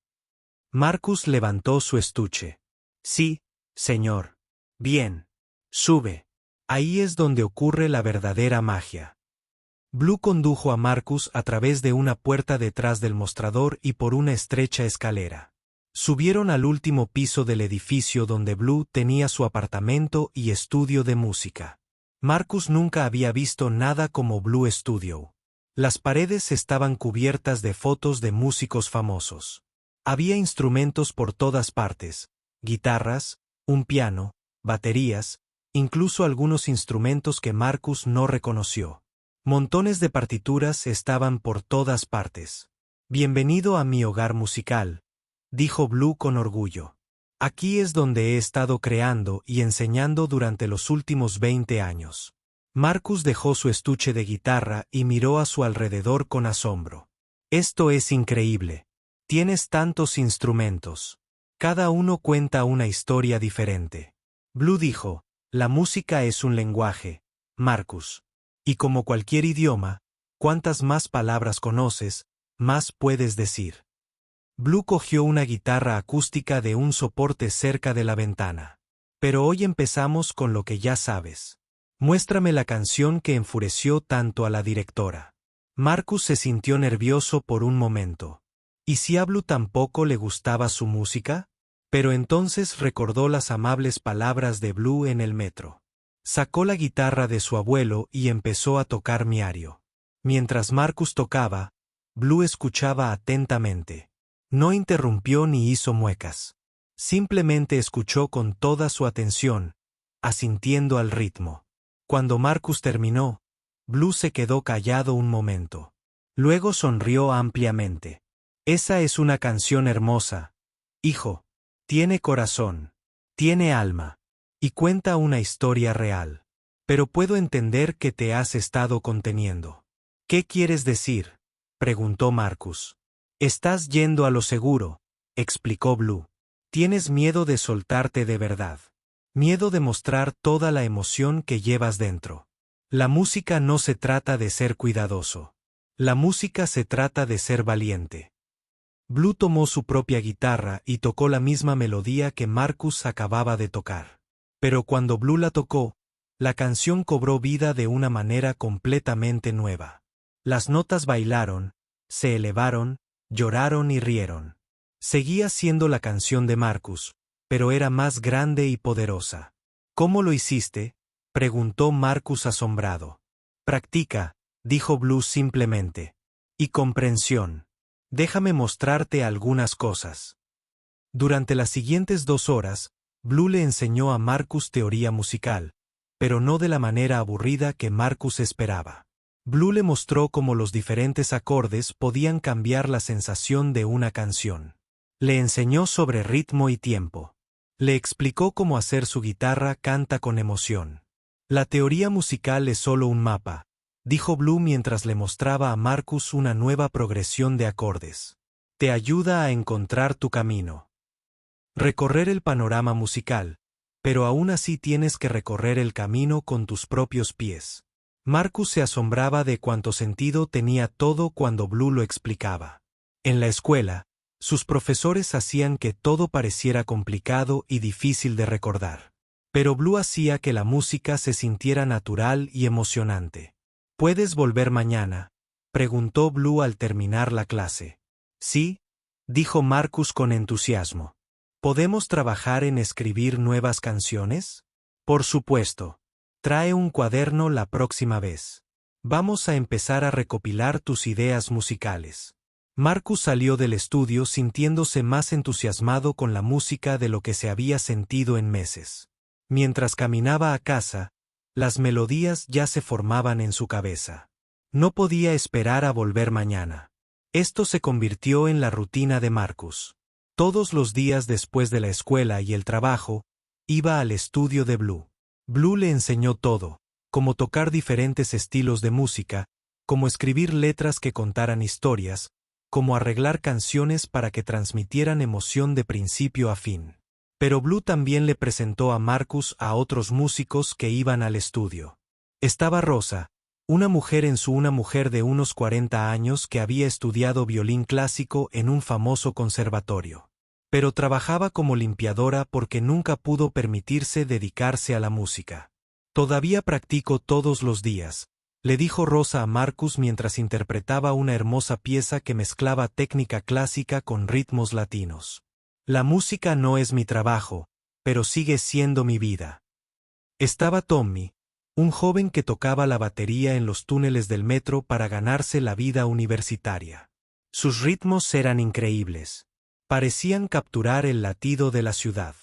Marcus levantó su estuche. Sí, señor. Bien. Sube. Ahí es donde ocurre la verdadera magia. Blue condujo a Marcus a través de una puerta detrás del mostrador y por una estrecha escalera. Subieron al último piso del edificio donde Blue tenía su apartamento y estudio de música. Marcus nunca había visto nada como Blue Studio. Las paredes estaban cubiertas de fotos de músicos famosos. Había instrumentos por todas partes, guitarras, un piano, baterías, incluso algunos instrumentos que Marcus no reconoció. Montones de partituras estaban por todas partes. «Bienvenido a mi hogar musical», dijo Blue con orgullo. «Aquí es donde he estado creando y enseñando durante los últimos 20 años». Marcus dejó su estuche de guitarra y miró a su alrededor con asombro. «Esto es increíble. Tienes tantos instrumentos. Cada uno cuenta una historia diferente». Blue dijo: «La música es un lenguaje, Marcus. Y como cualquier idioma, cuantas más palabras conoces, más puedes decir». Blue cogió una guitarra acústica de un soporte cerca de la ventana. «Pero hoy empezamos con lo que ya sabes. Muéstrame la canción que enfureció tanto a la directora». Marcus se sintió nervioso por un momento. ¿Y si a Blue tampoco le gustaba su música? Pero entonces recordó las amables palabras de Blue en el metro. Sacó la guitarra de su abuelo y empezó a tocar mi ario. Mientras Marcus tocaba, Blue escuchaba atentamente. No interrumpió ni hizo muecas. Simplemente escuchó con toda su atención, asintiendo al ritmo. Cuando Marcus terminó, Blue se quedó callado un momento. Luego sonrió ampliamente. «Esa es una canción hermosa, hijo. Tiene corazón. Tiene alma. Y cuenta una historia real. Pero puedo entender que te has estado conteniendo». «¿Qué quieres decir?», preguntó Marcus. «Estás yendo a lo seguro», explicó Blue. «Tienes miedo de soltarte de verdad. Miedo de mostrar toda la emoción que llevas dentro. La música no se trata de ser cuidadoso. La música se trata de ser valiente». Blue tomó su propia guitarra y tocó la misma melodía que Marcus acababa de tocar. Pero cuando Blue la tocó, la canción cobró vida de una manera completamente nueva. Las notas bailaron, se elevaron, lloraron y rieron. Seguía siendo la canción de Marcus, pero era más grande y poderosa. «¿Cómo lo hiciste?», preguntó Marcus asombrado. «Practica», dijo Blue simplemente. «Y comprensión. Déjame mostrarte algunas cosas». Durante las siguientes 2 horas, Blue le enseñó a Marcus teoría musical, pero no de la manera aburrida que Marcus esperaba. Blue le mostró cómo los diferentes acordes podían cambiar la sensación de una canción. Le enseñó sobre ritmo y tiempo. Le explicó cómo hacer su guitarra canta con emoción. «La teoría musical es solo un mapa», dijo Blue mientras le mostraba a Marcus una nueva progresión de acordes. «Te ayuda a encontrar tu camino. Recorrer el panorama musical, pero aún así tienes que recorrer el camino con tus propios pies». Marcus se asombraba de cuánto sentido tenía todo cuando Blue lo explicaba. En la escuela, sus profesores hacían que todo pareciera complicado y difícil de recordar. Pero Blue hacía que la música se sintiera natural y emocionante. «¿Puedes volver mañana?», preguntó Blue al terminar la clase. «Sí», dijo Marcus con entusiasmo. «¿Podemos trabajar en escribir nuevas canciones?». «Por supuesto. Trae un cuaderno la próxima vez. Vamos a empezar a recopilar tus ideas musicales». Marcus salió del estudio sintiéndose más entusiasmado con la música de lo que se había sentido en meses. Mientras caminaba a casa, las melodías ya se formaban en su cabeza. No podía esperar a volver mañana. Esto se convirtió en la rutina de Marcus. Todos los días después de la escuela y el trabajo, iba al estudio de Blue. Blue le enseñó todo, cómo tocar diferentes estilos de música, cómo escribir letras que contaran historias, cómo arreglar canciones para que transmitieran emoción de principio a fin. Pero Blue también le presentó a Marcus a otros músicos que iban al estudio. Estaba Rosa, una mujer de unos 40 años que había estudiado violín clásico en un famoso conservatorio. Pero trabajaba como limpiadora porque nunca pudo permitirse dedicarse a la música. «Todavía practico todos los días», le dijo Rosa a Marcus mientras interpretaba una hermosa pieza que mezclaba técnica clásica con ritmos latinos. «La música no es mi trabajo, pero sigue siendo mi vida». Estaba Tommy, un joven que tocaba la batería en los túneles del metro para ganarse la vida universitaria. Sus ritmos eran increíbles. Parecían capturar el latido de la ciudad.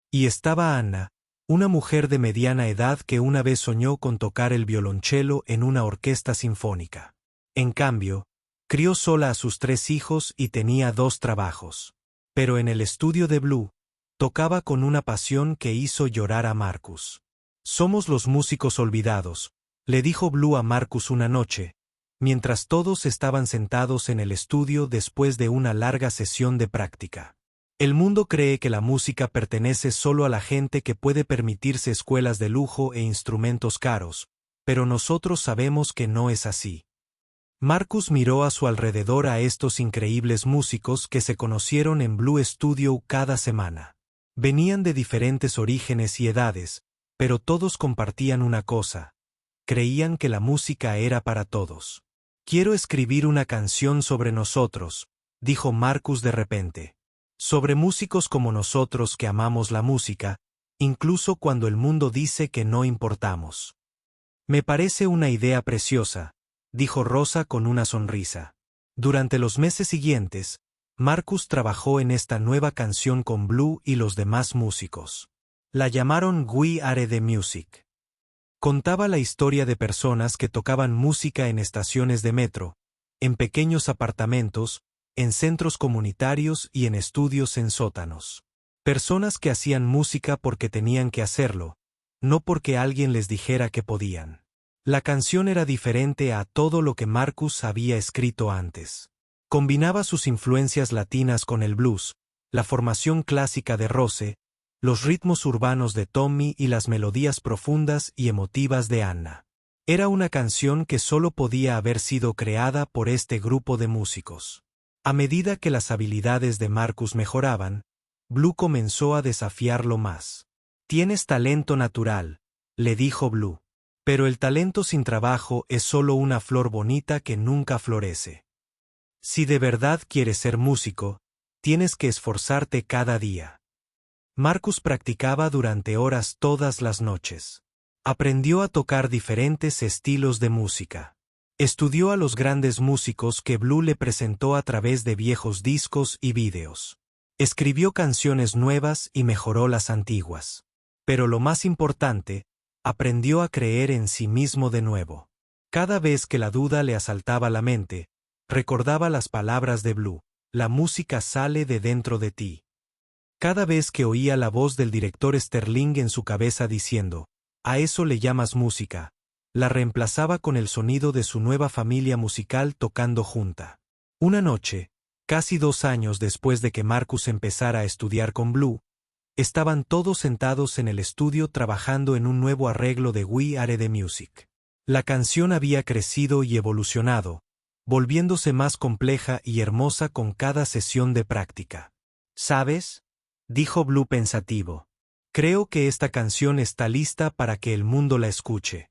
Y estaba Anna, una mujer de mediana edad que una vez soñó con tocar el violonchelo en una orquesta sinfónica. En cambio, crió sola a sus 3 hijos y tenía 2 trabajos. Pero en el estudio de Blue, tocaba con una pasión que hizo llorar a Marcus. «Somos los músicos olvidados», le dijo Blue a Marcus una noche, mientras todos estaban sentados en el estudio después de una larga sesión de práctica. «El mundo cree que la música pertenece solo a la gente que puede permitirse escuelas de lujo e instrumentos caros, pero nosotros sabemos que no es así». Marcus miró a su alrededor a estos increíbles músicos que se conocieron en Blue Studio cada semana. Venían de diferentes orígenes y edades, pero todos compartían una cosa: creían que la música era para todos. «Quiero escribir una canción sobre nosotros», dijo Marcus de repente. «Sobre músicos como nosotros que amamos la música, incluso cuando el mundo dice que no importamos». «Me parece una idea preciosa», dijo Rosa con una sonrisa. Durante los meses siguientes, Marcus trabajó en esta nueva canción con Blue y los demás músicos. La llamaron We Are the Music. Contaba la historia de personas que tocaban música en estaciones de metro, en pequeños apartamentos, en centros comunitarios y en estudios en sótanos. Personas que hacían música porque tenían que hacerlo, no porque alguien les dijera que podían. La canción era diferente a todo lo que Marcus había escrito antes. Combinaba sus influencias latinas con el blues, la formación clásica de Rose, los ritmos urbanos de Tommy y las melodías profundas y emotivas de Anna. Era una canción que solo podía haber sido creada por este grupo de músicos. A medida que las habilidades de Marcus mejoraban, Blue comenzó a desafiarlo más. «Tienes talento natural», le dijo Blue. «Pero el talento sin trabajo es solo una flor bonita que nunca florece. Si de verdad quieres ser músico, tienes que esforzarte cada día». Marcus practicaba durante horas todas las noches. Aprendió a tocar diferentes estilos de música. Estudió a los grandes músicos que Blue le presentó a través de viejos discos y vídeos. Escribió canciones nuevas y mejoró las antiguas. Pero lo más importante, aprendió a creer en sí mismo de nuevo. Cada vez que la duda le asaltaba la mente, recordaba las palabras de Blue: «La música sale de dentro de ti». Cada vez que oía la voz del director Sterling en su cabeza diciendo: «¿A eso le llamas música?», la reemplazaba con el sonido de su nueva familia musical tocando junta. Una noche, casi 2 años después de que Marcus empezara a estudiar con Blue, estaban todos sentados en el estudio trabajando en un nuevo arreglo de We Are the Music. La canción había crecido y evolucionado, volviéndose más compleja y hermosa con cada sesión de práctica. «¿Sabes?», dijo Blue pensativo. «Creo que esta canción está lista para que el mundo la escuche».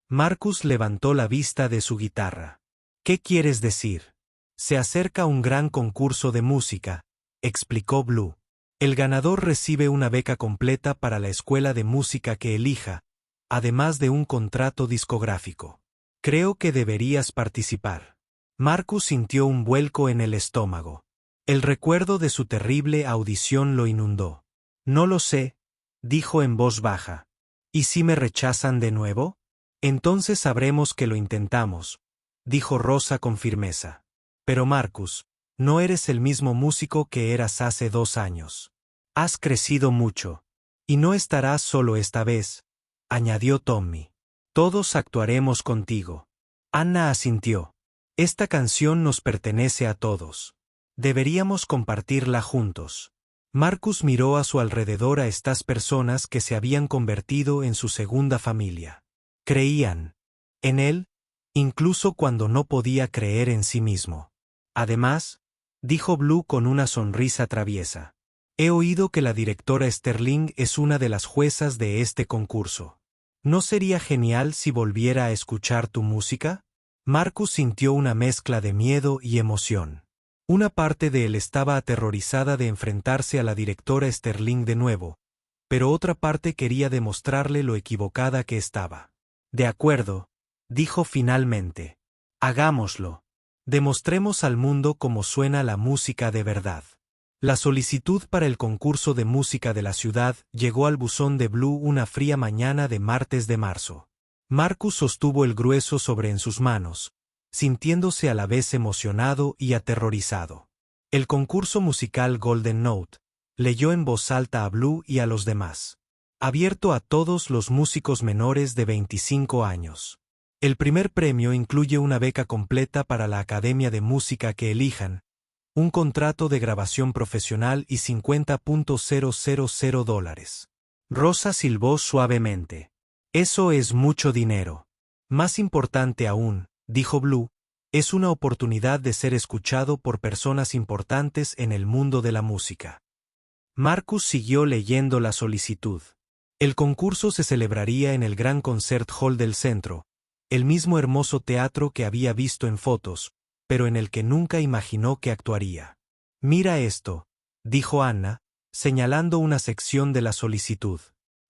Marcus levantó la vista de su guitarra. «¿Qué quieres decir?». «Se acerca un gran concurso de música», explicó Blue. «El ganador recibe una beca completa para la escuela de música que elija, además de un contrato discográfico. Creo que deberías participar». Marcus sintió un vuelco en el estómago. El recuerdo de su terrible audición lo inundó. «No lo sé», dijo en voz baja. «¿Y si me rechazan de nuevo?». «Entonces sabremos que lo intentamos», dijo Rosa con firmeza. «Pero Marcus, no eres el mismo músico que eras hace 2 años. Has crecido mucho. Y no estarás solo esta vez», añadió Tommy. «Todos actuaremos contigo». Anna asintió. «Esta canción nos pertenece a todos. Deberíamos compartirla juntos». Marcus miró a su alrededor a estas personas que se habían convertido en su segunda familia. Creían en él, incluso cuando no podía creer en sí mismo. «Además», dijo Blue con una sonrisa traviesa, «he oído que la directora Sterling es una de las juezas de este concurso. ¿No sería genial si volviera a escuchar tu música?». Marcus sintió una mezcla de miedo y emoción. Una parte de él estaba aterrorizada de enfrentarse a la directora Sterling de nuevo, pero otra parte quería demostrarle lo equivocada que estaba. «De acuerdo», dijo finalmente. «Hagámoslo. Demostremos al mundo cómo suena la música de verdad». La solicitud para el concurso de música de la ciudad llegó al buzón de Blue una fría mañana de martes de marzo. Marcus sostuvo el grueso sobre en sus manos, sintiéndose a la vez emocionado y aterrorizado. El concurso musical Golden Note, leyó en voz alta a Blue y a los demás. Abierto a todos los músicos menores de 25 años. El primer premio incluye una beca completa para la academia de música que elijan, un contrato de grabación profesional y $50,000. Rosa silbó suavemente. Eso es mucho dinero. Más importante aún, dijo Blue, es una oportunidad de ser escuchado por personas importantes en el mundo de la música. Marcus siguió leyendo la solicitud. El concurso se celebraría en el Gran Concert Hall del centro, el mismo hermoso teatro que había visto en fotos, pero en el que nunca imaginó que actuaría. Mira esto, dijo Anna, señalando una sección de la solicitud.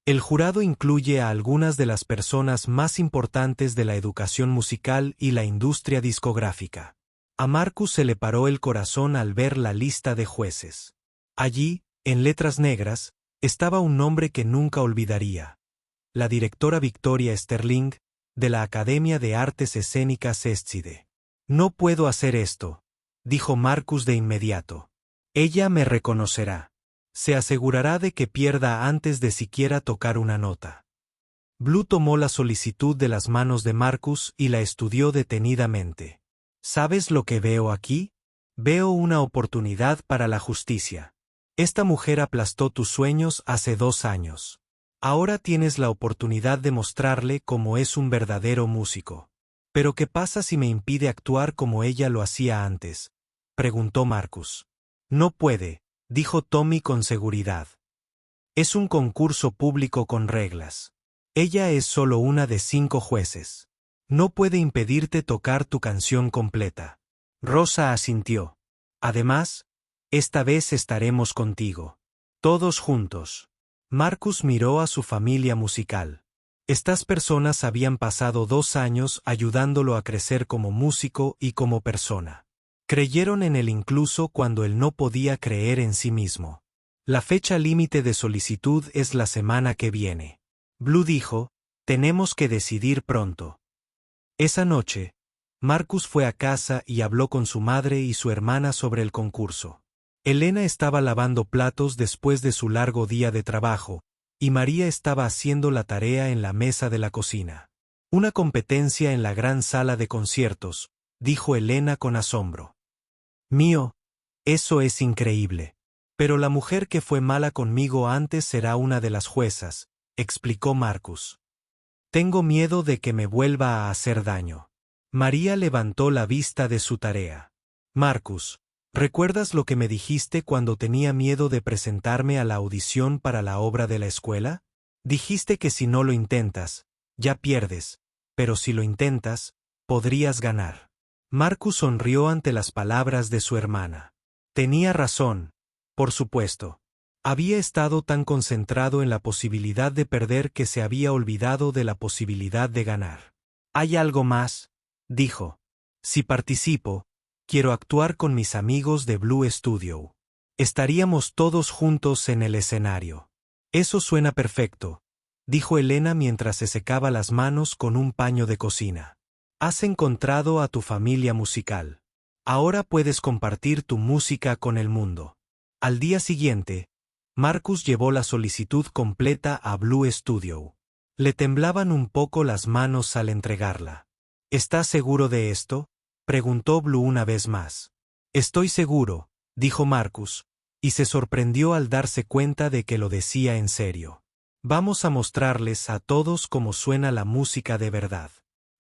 El jurado incluye a algunas de las personas más importantes de la educación musical y la industria discográfica. A Marcus se le paró el corazón al ver la lista de jueces. Allí, en letras negras, estaba un nombre que nunca olvidaría. La directora Victoria Sterling, de la Academia de Artes Escénicas Escide. No puedo hacer esto, dijo Marcus de inmediato. Ella me reconocerá. Se asegurará de que pierda antes de siquiera tocar una nota. Blue tomó la solicitud de las manos de Marcus y la estudió detenidamente. ¿Sabes lo que veo aquí? Veo una oportunidad para la justicia. Esta mujer aplastó tus sueños hace 2 años. Ahora tienes la oportunidad de mostrarle cómo es un verdadero músico. ¿Pero qué pasa si me impide actuar como ella lo hacía antes?, preguntó Marcus. No puede, dijo Tommy con seguridad. Es un concurso público con reglas. Ella es solo una de 5 jueces. No puede impedirte tocar tu canción completa. Rosa asintió. Además, esta vez estaremos contigo. Todos juntos. Marcus miró a su familia musical. Estas personas habían pasado 2 años ayudándolo a crecer como músico y como persona. Creyeron en él incluso cuando él no podía creer en sí mismo. La fecha límite de solicitud es la semana que viene. Blue dijo, tenemos que decidir pronto. Esa noche, Marcus fue a casa y habló con su madre y su hermana sobre el concurso. Elena estaba lavando platos después de su largo día de trabajo, y María estaba haciendo la tarea en la mesa de la cocina. Una competencia en la gran sala de conciertos, dijo Elena con asombro. Mío, eso es increíble. Pero la mujer que fue mala conmigo antes será una de las juezas, explicó Marcus. Tengo miedo de que me vuelva a hacer daño. María levantó la vista de su tarea. Marcus, ¿recuerdas lo que me dijiste cuando tenía miedo de presentarme a la audición para la obra de la escuela? Dijiste que si no lo intentas, ya pierdes, pero si lo intentas, podrías ganar. Marcus sonrió ante las palabras de su hermana. Tenía razón, por supuesto. Había estado tan concentrado en la posibilidad de perder que se había olvidado de la posibilidad de ganar. ¿Hay algo más?, dijo. Si participo, quiero actuar con mis amigos de Blue Studio. Estaríamos todos juntos en el escenario. Eso suena perfecto, dijo Elena mientras se secaba las manos con un paño de cocina. Has encontrado a tu familia musical. Ahora puedes compartir tu música con el mundo. Al día siguiente, Marcus llevó la solicitud completa a Blue Studio. Le temblaban un poco las manos al entregarla. ¿Estás seguro de esto?, preguntó Blue una vez más. Estoy seguro, dijo Marcus, y se sorprendió al darse cuenta de que lo decía en serio. Vamos a mostrarles a todos cómo suena la música de verdad.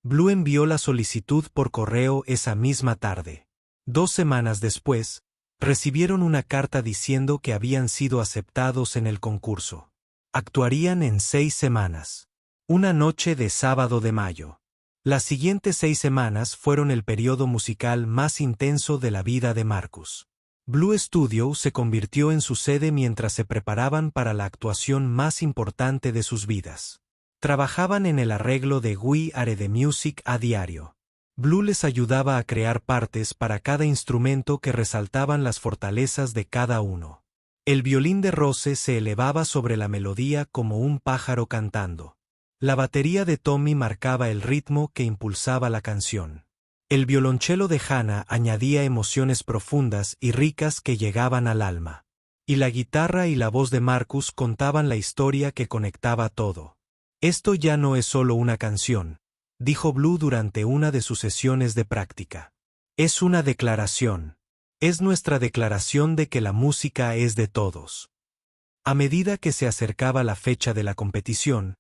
Blue envió la solicitud por correo esa misma tarde. 2 semanas después, recibieron una carta diciendo que habían sido aceptados en el concurso. Actuarían en 6 semanas. Una noche de sábado de mayo. Las siguientes 6 semanas fueron el periodo musical más intenso de la vida de Marcus. Blue Studio se convirtió en su sede mientras se preparaban para la actuación más importante de sus vidas. Trabajaban en el arreglo de We Are the Music a diario. Blue les ayudaba a crear partes para cada instrumento que resaltaban las fortalezas de cada uno. El violín de Rose se elevaba sobre la melodía como un pájaro cantando. La batería de Tommy marcaba el ritmo que impulsaba la canción. El violonchelo de Hannah añadía emociones profundas y ricas que llegaban al alma. Y la guitarra y la voz de Marcus contaban la historia que conectaba todo. Esto ya no es solo una canción, dijo Blue durante una de sus sesiones de práctica. Es una declaración. Es nuestra declaración de que la música es de todos. A medida que se acercaba la fecha de la competición,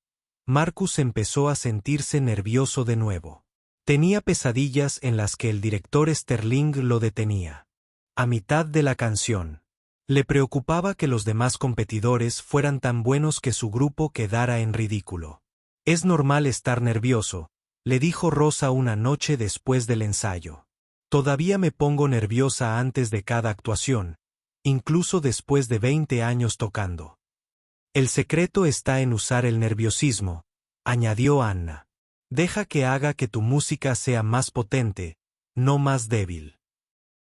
Marcus empezó a sentirse nervioso de nuevo. Tenía pesadillas en las que el director Sterling lo detenía. A mitad de la canción. Le preocupaba que los demás competidores fueran tan buenos que su grupo quedara en ridículo. Es normal estar nervioso, le dijo Rosa una noche después del ensayo. Todavía me pongo nerviosa antes de cada actuación, incluso después de 20 años tocando. El secreto está en usar el nerviosismo, añadió Anna. Deja que haga que tu música sea más potente, no más débil.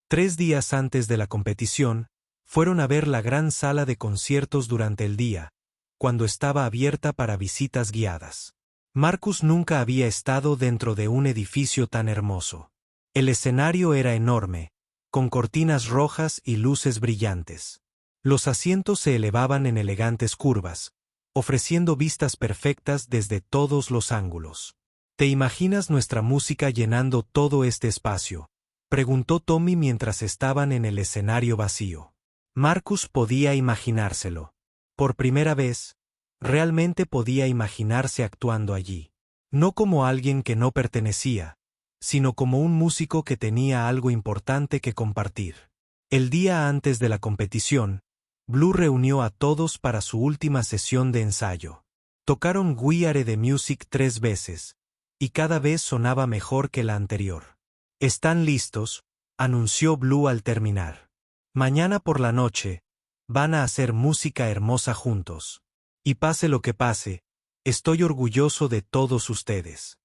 3 días antes de la competición, fueron a ver la gran sala de conciertos durante el día, cuando estaba abierta para visitas guiadas. Marcus nunca había estado dentro de un edificio tan hermoso. El escenario era enorme, con cortinas rojas y luces brillantes. Los asientos se elevaban en elegantes curvas, ofreciendo vistas perfectas desde todos los ángulos. ¿Te imaginas nuestra música llenando todo este espacio?, preguntó Tommy mientras estaban en el escenario vacío. Marcus podía imaginárselo. Por primera vez, realmente podía imaginarse actuando allí. No como alguien que no pertenecía, sino como un músico que tenía algo importante que compartir. El día antes de la competición, Blue reunió a todos para su última sesión de ensayo. Tocaron We Are the Music 3 veces, y cada vez sonaba mejor que la anterior. ¿Están listos?, anunció Blue al terminar. Mañana por la noche, van a hacer música hermosa juntos. Y pase lo que pase, estoy orgulloso de todos ustedes.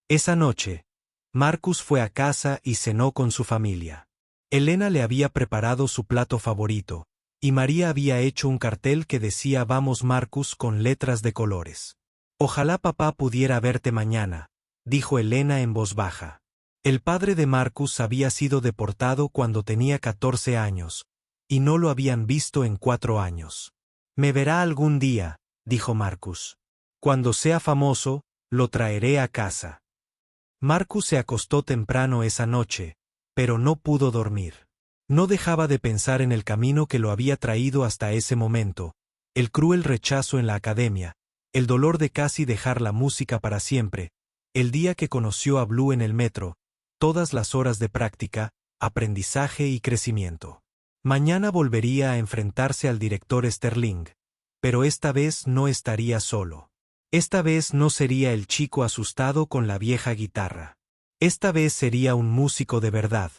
Esa noche, Marcus fue a casa y cenó con su familia. Elena le había preparado su plato favorito, y María había hecho un cartel que decía Vamos Marcus con letras de colores. Ojalá papá pudiera verte mañana, dijo Elena en voz baja. El padre de Marcus había sido deportado cuando tenía 14 años, y no lo habían visto en 4 años. Me verá algún día, dijo Marcus. Cuando sea famoso, lo traeré a casa. Marcus se acostó temprano esa noche, pero no pudo dormir. No dejaba de pensar en el camino que lo había traído hasta ese momento, el cruel rechazo en la academia, el dolor de casi dejar la música para siempre, el día que conoció a Blue en el metro, todas las horas de práctica, aprendizaje y crecimiento. Mañana volvería a enfrentarse al director Sterling, pero esta vez no estaría solo. Esta vez no sería el chico asustado con la vieja guitarra. Esta vez sería un músico de verdad,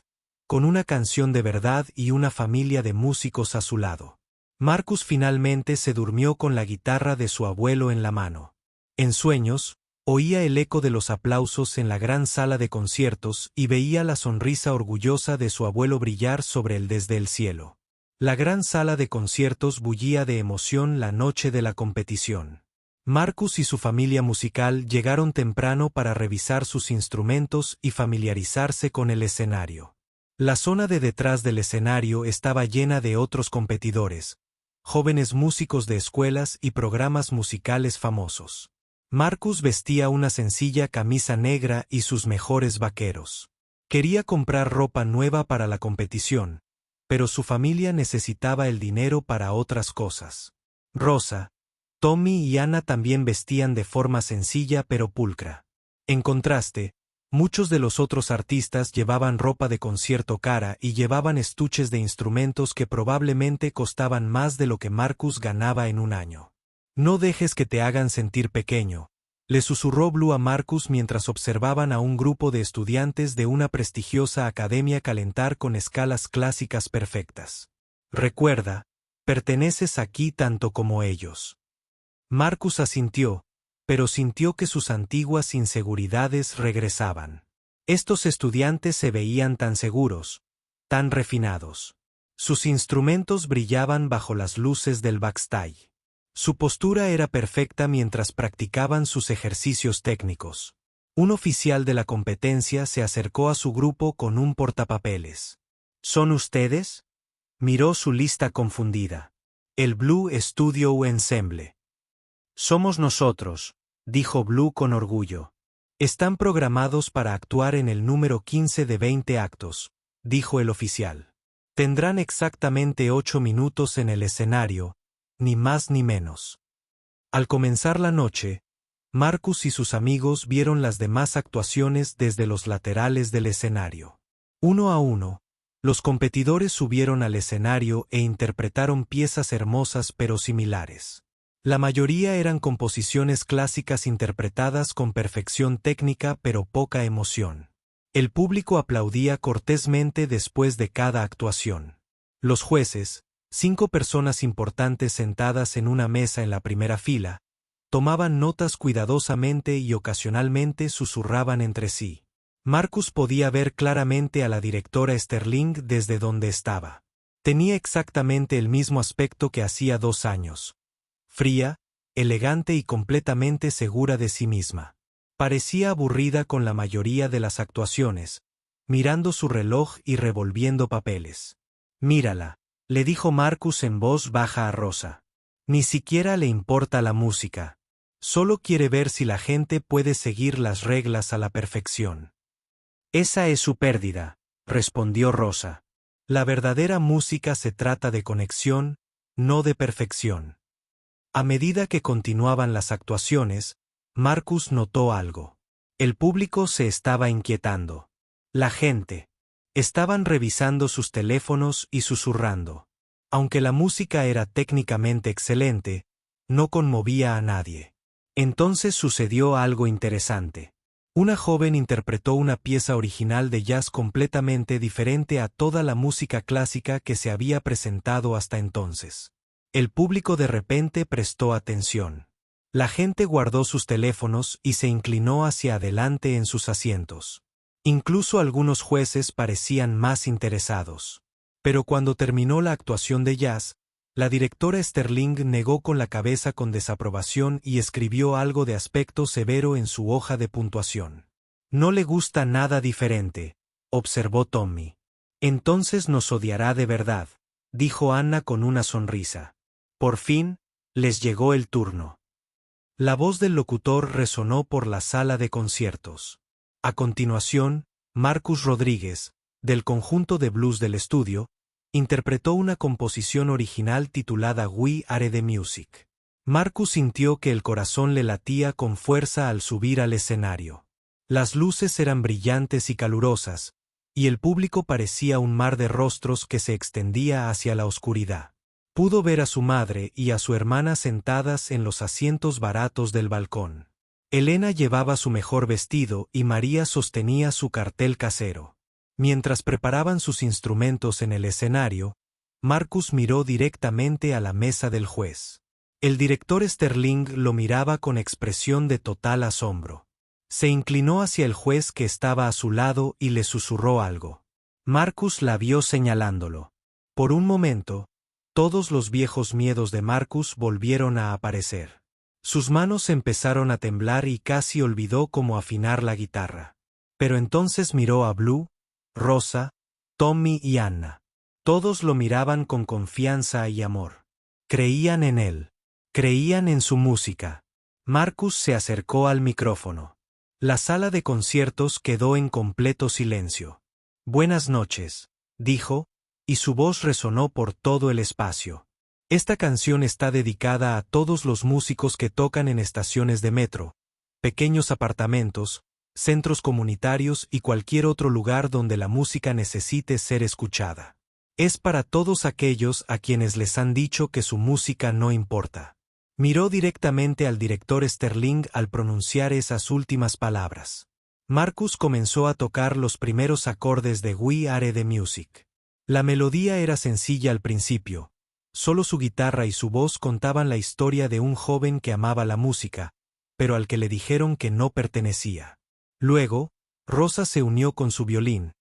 con una canción de verdad y una familia de músicos a su lado. Marcus finalmente se durmió con la guitarra de su abuelo en la mano. En sueños, oía el eco de los aplausos en la gran sala de conciertos y veía la sonrisa orgullosa de su abuelo brillar sobre él desde el cielo. La gran sala de conciertos bullía de emoción la noche de la competición. Marcus y su familia musical llegaron temprano para revisar sus instrumentos y familiarizarse con el escenario. La zona de detrás del escenario estaba llena de otros competidores, jóvenes músicos de escuelas y programas musicales famosos. Marcus vestía una sencilla camisa negra y sus mejores vaqueros. Quería comprar ropa nueva para la competición, pero su familia necesitaba el dinero para otras cosas. Rosa, Tommy y Anna también vestían de forma sencilla pero pulcra. En contraste, muchos de los otros artistas llevaban ropa de concierto cara y llevaban estuches de instrumentos que probablemente costaban más de lo que Marcus ganaba en un año. No dejes que te hagan sentir pequeño, le susurró Blue a Marcus mientras observaban a un grupo de estudiantes de una prestigiosa academia calentar con escalas clásicas perfectas. Recuerda, perteneces aquí tanto como ellos. Marcus asintió, pero sintió que sus antiguas inseguridades regresaban. Estos estudiantes se veían tan seguros, tan refinados. Sus instrumentos brillaban bajo las luces del backstage. Su postura era perfecta mientras practicaban sus ejercicios técnicos. Un oficial de la competencia se acercó a su grupo con un portapapeles. ¿Son ustedes? Miró su lista confundida. El Blue Studio Ensemble. Somos nosotros, dijo Blue con orgullo. Están programados para actuar en el número 15 de 20 actos, dijo el oficial. Tendrán exactamente 8 minutos en el escenario, ni más ni menos. Al comenzar la noche, Marcus y sus amigos vieron las demás actuaciones desde los laterales del escenario. Uno a uno, los competidores subieron al escenario e interpretaron piezas hermosas pero similares. La mayoría eran composiciones clásicas interpretadas con perfección técnica pero poca emoción. El público aplaudía cortésmente después de cada actuación. Los jueces, 5 personas importantes sentadas en una mesa en la primera fila, tomaban notas cuidadosamente y ocasionalmente susurraban entre sí. Marcus podía ver claramente a la directora Sterling desde donde estaba. Tenía exactamente el mismo aspecto que hacía 2 años. Fría, elegante y completamente segura de sí misma. Parecía aburrida con la mayoría de las actuaciones, mirando su reloj y revolviendo papeles. «Mírala», le dijo Marcus en voz baja a Rosa. «Ni siquiera le importa la música. Solo quiere ver si la gente puede seguir las reglas a la perfección». «Esa es su pérdida», respondió Rosa. «La verdadera música se trata de conexión, no de perfección». A medida que continuaban las actuaciones, Marcus notó algo. El público se estaba inquietando. La gente. Estaban revisando sus teléfonos y susurrando. Aunque la música era técnicamente excelente, no conmovía a nadie. Entonces sucedió algo interesante. Una joven interpretó una pieza original de jazz completamente diferente a toda la música clásica que se había presentado hasta entonces. El público de repente prestó atención. La gente guardó sus teléfonos y se inclinó hacia adelante en sus asientos. Incluso algunos jueces parecían más interesados. Pero cuando terminó la actuación de jazz, la directora Sterling negó con la cabeza con desaprobación y escribió algo de aspecto severo en su hoja de puntuación. «No le gusta nada diferente», observó Tommy. «Entonces nos odiará de verdad», dijo Anna con una sonrisa. Por fin, les llegó el turno. La voz del locutor resonó por la sala de conciertos. A continuación, Marcus Rodríguez, del conjunto de blues del estudio, interpretó una composición original titulada We Are the Music. Marcus sintió que el corazón le latía con fuerza al subir al escenario. Las luces eran brillantes y calurosas, y el público parecía un mar de rostros que se extendía hacia la oscuridad. Pudo ver a su madre y a su hermana sentadas en los asientos baratos del balcón. Elena llevaba su mejor vestido y María sostenía su cartel casero. Mientras preparaban sus instrumentos en el escenario, Marcus miró directamente a la mesa del juez. El director Sterling lo miraba con expresión de total asombro. Se inclinó hacia el juez que estaba a su lado y le susurró algo. Marcus la vio señalándolo. Por un momento, todos los viejos miedos de Marcus volvieron a aparecer. Sus manos empezaron a temblar y casi olvidó cómo afinar la guitarra. Pero entonces miró a Blue, Rosa, Tommy y Anna. Todos lo miraban con confianza y amor. Creían en él. Creían en su música. Marcus se acercó al micrófono. La sala de conciertos quedó en completo silencio. «Buenas noches», dijo, y su voz resonó por todo el espacio. Esta canción está dedicada a todos los músicos que tocan en estaciones de metro, pequeños apartamentos, centros comunitarios y cualquier otro lugar donde la música necesite ser escuchada. Es para todos aquellos a quienes les han dicho que su música no importa. Miró directamente al director Sterling al pronunciar esas últimas palabras. Marcus comenzó a tocar los primeros acordes de We Are the Music. La melodía era sencilla al principio. Solo su guitarra y su voz contaban la historia de un joven que amaba la música, pero al que le dijeron que no pertenecía. Luego, Rosa se unió con su violín,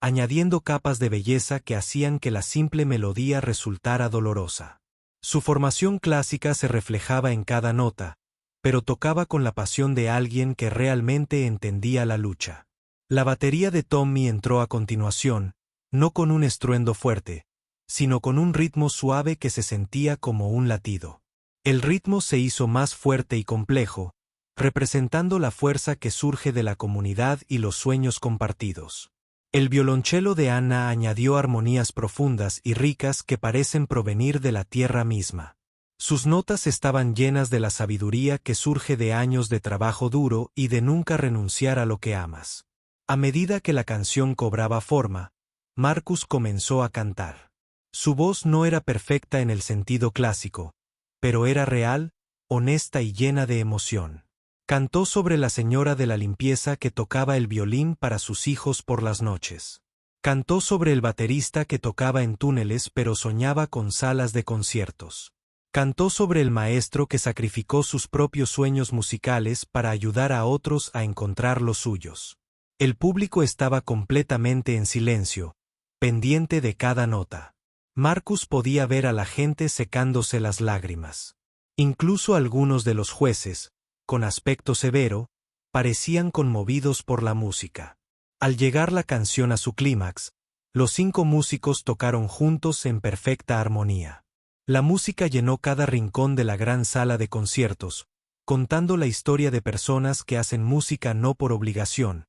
añadiendo capas de belleza que hacían que la simple melodía resultara dolorosa. Su formación clásica se reflejaba en cada nota, pero tocaba con la pasión de alguien que realmente entendía la lucha. La batería de Tommy entró a continuación, no con un estruendo fuerte, sino con un ritmo suave que se sentía como un latido. El ritmo se hizo más fuerte y complejo, representando la fuerza que surge de la comunidad y los sueños compartidos. El violonchelo de Anna añadió armonías profundas y ricas que parecen provenir de la tierra misma. Sus notas estaban llenas de la sabiduría que surge de años de trabajo duro y de nunca renunciar a lo que amas. A medida que la canción cobraba forma, Marcus comenzó a cantar. Su voz no era perfecta en el sentido clásico, pero era real, honesta y llena de emoción. Cantó sobre la señora de la limpieza que tocaba el violín para sus hijos por las noches. Cantó sobre el baterista que tocaba en túneles pero soñaba con salas de conciertos. Cantó sobre el maestro que sacrificó sus propios sueños musicales para ayudar a otros a encontrar los suyos. El público estaba completamente en silencio, pendiente de cada nota. Marcus podía ver a la gente secándose las lágrimas. Incluso algunos de los jueces, con aspecto severo, parecían conmovidos por la música. Al llegar la canción a su clímax, los 5 músicos tocaron juntos en perfecta armonía. La música llenó cada rincón de la gran sala de conciertos, contando la historia de personas que hacen música no por obligación,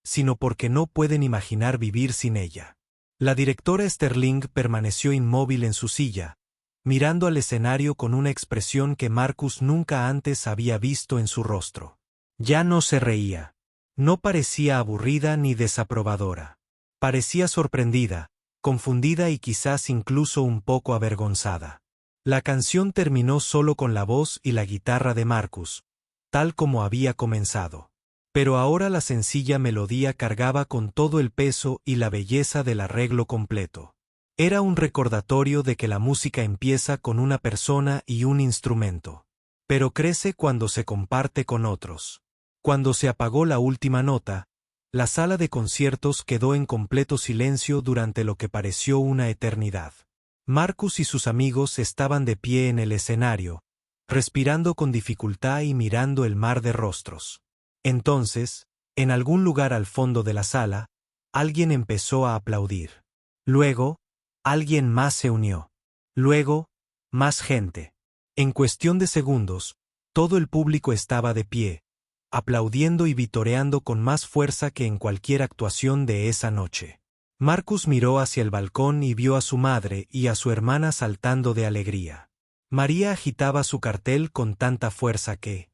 sino porque no pueden imaginar vivir sin ella. La directora Sterling permaneció inmóvil en su silla, mirando al escenario con una expresión que Marcus nunca antes había visto en su rostro. Ya no se reía. No parecía aburrida ni desaprobadora. Parecía sorprendida, confundida y quizás incluso un poco avergonzada. La canción terminó solo con la voz y la guitarra de Marcus, tal como había comenzado. Pero ahora la sencilla melodía cargaba con todo el peso y la belleza del arreglo completo. Era un recordatorio de que la música empieza con una persona y un instrumento, pero crece cuando se comparte con otros. Cuando se apagó la última nota, la sala de conciertos quedó en completo silencio durante lo que pareció una eternidad. Marcus y sus amigos estaban de pie en el escenario, respirando con dificultad y mirando el mar de rostros. Entonces, en algún lugar al fondo de la sala, alguien empezó a aplaudir. Luego, alguien más se unió. Luego, más gente. En cuestión de segundos, todo el público estaba de pie, aplaudiendo y vitoreando con más fuerza que en cualquier actuación de esa noche. Marcus miró hacia el balcón y vio a su madre y a su hermana saltando de alegría. María agitaba su cartel con tanta fuerza que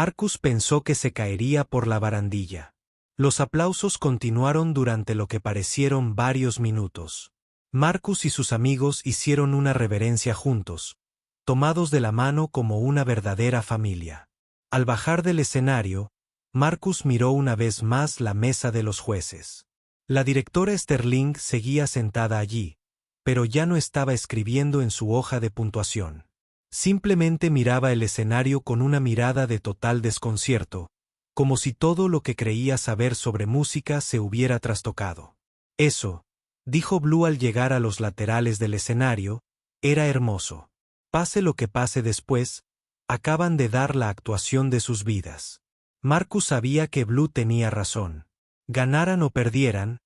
Marcus pensó que se caería por la barandilla. Los aplausos continuaron durante lo que parecieron varios minutos. Marcus y sus amigos hicieron una reverencia juntos, tomados de la mano como una verdadera familia. Al bajar del escenario, Marcus miró una vez más la mesa de los jueces. La directora Sterling seguía sentada allí, pero ya no estaba escribiendo en su hoja de puntuación. Simplemente miraba el escenario con una mirada de total desconcierto, como si todo lo que creía saber sobre música se hubiera trastocado. Eso, dijo Blue al llegar a los laterales del escenario, era hermoso. Pase lo que pase después, acaban de dar la actuación de sus vidas. Marcus sabía que Blue tenía razón. Ganaran o perdieran,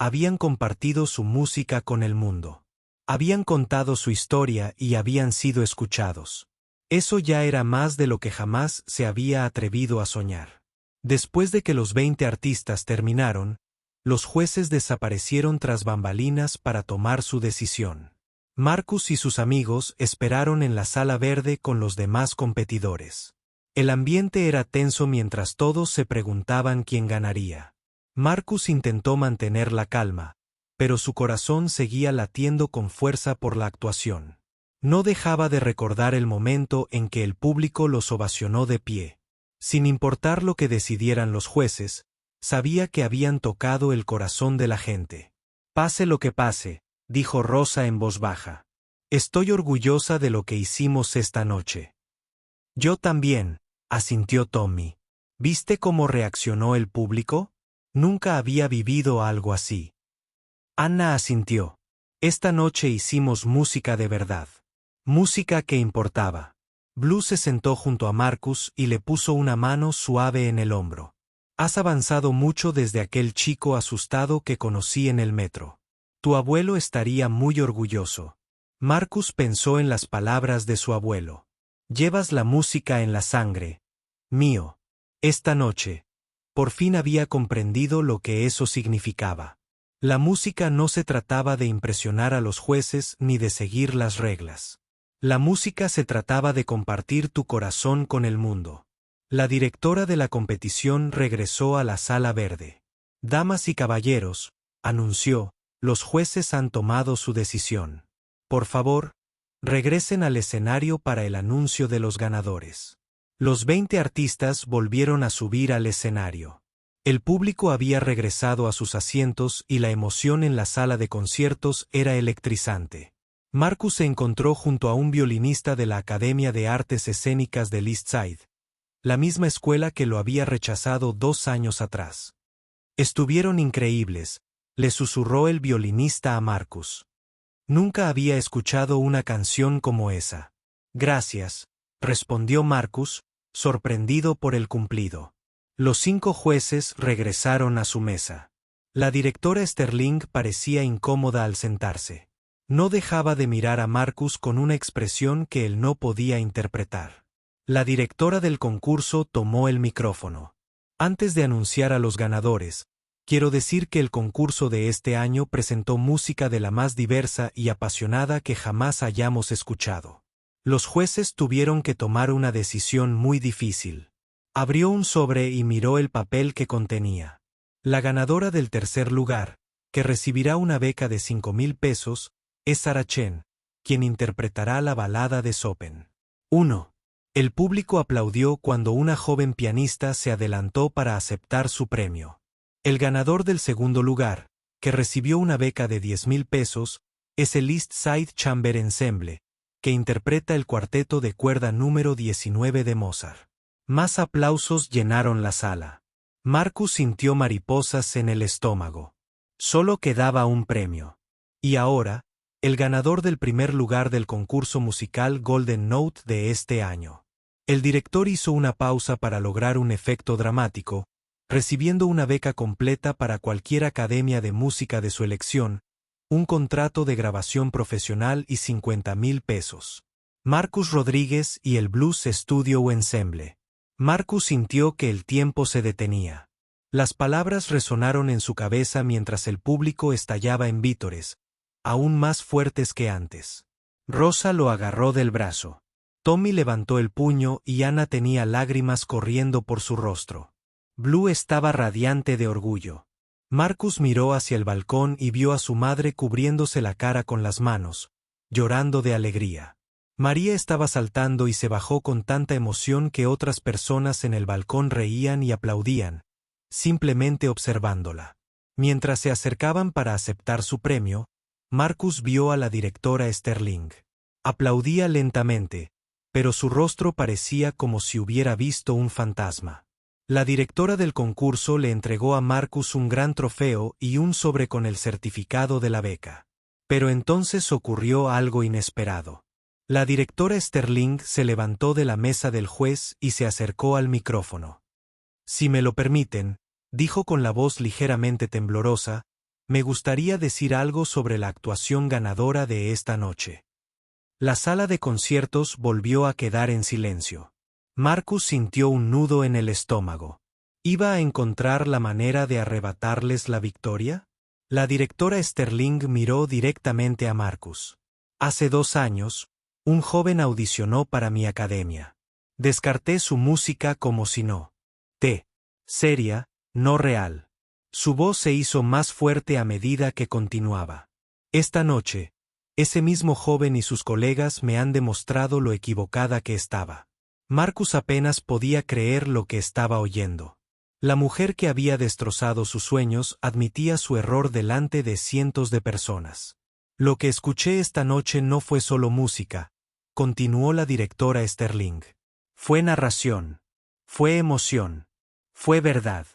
habían compartido su música con el mundo. Habían contado su historia y habían sido escuchados. Eso ya era más de lo que jamás se había atrevido a soñar. Después de que los 20 artistas terminaron, los jueces desaparecieron tras bambalinas para tomar su decisión. Marcus y sus amigos esperaron en la sala verde con los demás competidores. El ambiente era tenso mientras todos se preguntaban quién ganaría. Marcus intentó mantener la calma, pero su corazón seguía latiendo con fuerza por la actuación. No dejaba de recordar el momento en que el público los ovacionó de pie. Sin importar lo que decidieran los jueces, sabía que habían tocado el corazón de la gente. Pase lo que pase, dijo Rosa en voz baja. Estoy orgullosa de lo que hicimos esta noche. Yo también, asintió Tommy. ¿Viste cómo reaccionó el público? Nunca había vivido algo así. Anna asintió. Esta noche hicimos música de verdad. Música que importaba. Blue se sentó junto a Marcus y le puso una mano suave en el hombro. Has avanzado mucho desde aquel chico asustado que conocí en el metro. Tu abuelo estaría muy orgulloso. Marcus pensó en las palabras de su abuelo. Llevas la música en la sangre. Mío. Esta noche. Por fin había comprendido lo que eso significaba. La música no se trataba de impresionar a los jueces ni de seguir las reglas. La música se trataba de compartir tu corazón con el mundo. La directora de la competición regresó a la sala verde. Damas y caballeros, anunció, los jueces han tomado su decisión. Por favor, regresen al escenario para el anuncio de los ganadores. Los 20 artistas volvieron a subir al escenario. El público había regresado a sus asientos y la emoción en la sala de conciertos era electrizante. Marcus se encontró junto a un violinista de la Academia de Artes Escénicas del East Side, la misma escuela que lo había rechazado 2 años atrás. Estuvieron increíbles, le susurró el violinista a Marcus. Nunca había escuchado una canción como esa. Gracias, respondió Marcus, sorprendido por el cumplido. Los 5 jueces regresaron a su mesa. La directora Sterling parecía incómoda al sentarse. No dejaba de mirar a Marcus con una expresión que él no podía interpretar. La directora del concurso tomó el micrófono. Antes de anunciar a los ganadores, quiero decir que el concurso de este año presentó música de la más diversa y apasionada que jamás hayamos escuchado. Los jueces tuvieron que tomar una decisión muy difícil. Abrió un sobre y miró el papel que contenía. La ganadora del tercer lugar, que recibirá una beca de 5,000 pesos, es Sarah Chen, quien interpretará la balada de Chopin. 1. El público aplaudió cuando una joven pianista se adelantó para aceptar su premio. El ganador del segundo lugar, que recibió una beca de 10,000 pesos, es el East Side Chamber Ensemble, que interpreta el cuarteto de cuerda número 19 de Mozart. Más aplausos llenaron la sala. Marcus sintió mariposas en el estómago. Solo quedaba un premio. Y ahora, el ganador del primer lugar del concurso musical Golden Note de este año. El director hizo una pausa para lograr un efecto dramático, recibiendo una beca completa para cualquier academia de música de su elección, un contrato de grabación profesional y 50,000 pesos. Marcus Rodríguez y el Blues Studio Ensemble. Marcus sintió que el tiempo se detenía. Las palabras resonaron en su cabeza mientras el público estallaba en vítores, aún más fuertes que antes. Rosa lo agarró del brazo. Tommy levantó el puño y Anna tenía lágrimas corriendo por su rostro. Blue estaba radiante de orgullo. Marcus miró hacia el balcón y vio a su madre cubriéndose la cara con las manos, llorando de alegría. María estaba saltando y se bajó con tanta emoción que otras personas en el balcón reían y aplaudían, simplemente observándola. Mientras se acercaban para aceptar su premio, Marcus vio a la directora Sterling. Aplaudía lentamente, pero su rostro parecía como si hubiera visto un fantasma. La directora del concurso le entregó a Marcus un gran trofeo y un sobre con el certificado de la beca. Pero entonces ocurrió algo inesperado. La directora Sterling se levantó de la mesa del juez y se acercó al micrófono. Si me lo permiten, dijo con la voz ligeramente temblorosa, me gustaría decir algo sobre la actuación ganadora de esta noche. La sala de conciertos volvió a quedar en silencio. Marcus sintió un nudo en el estómago. ¿Iba a encontrar la manera de arrebatarles la victoria? La directora Sterling miró directamente a Marcus. Hace 2 años, un joven audicionó para mi academia. Descarté su música como si no. Seria, no real. Su voz se hizo más fuerte a medida que continuaba. Esta noche, ese mismo joven y sus colegas me han demostrado lo equivocada que estaba. Marcus apenas podía creer lo que estaba oyendo. La mujer que había destrozado sus sueños admitía su error delante de cientos de personas. Lo que escuché esta noche no fue solo música, continuó la directora Sterling. Fue narración. Fue emoción. Fue verdad.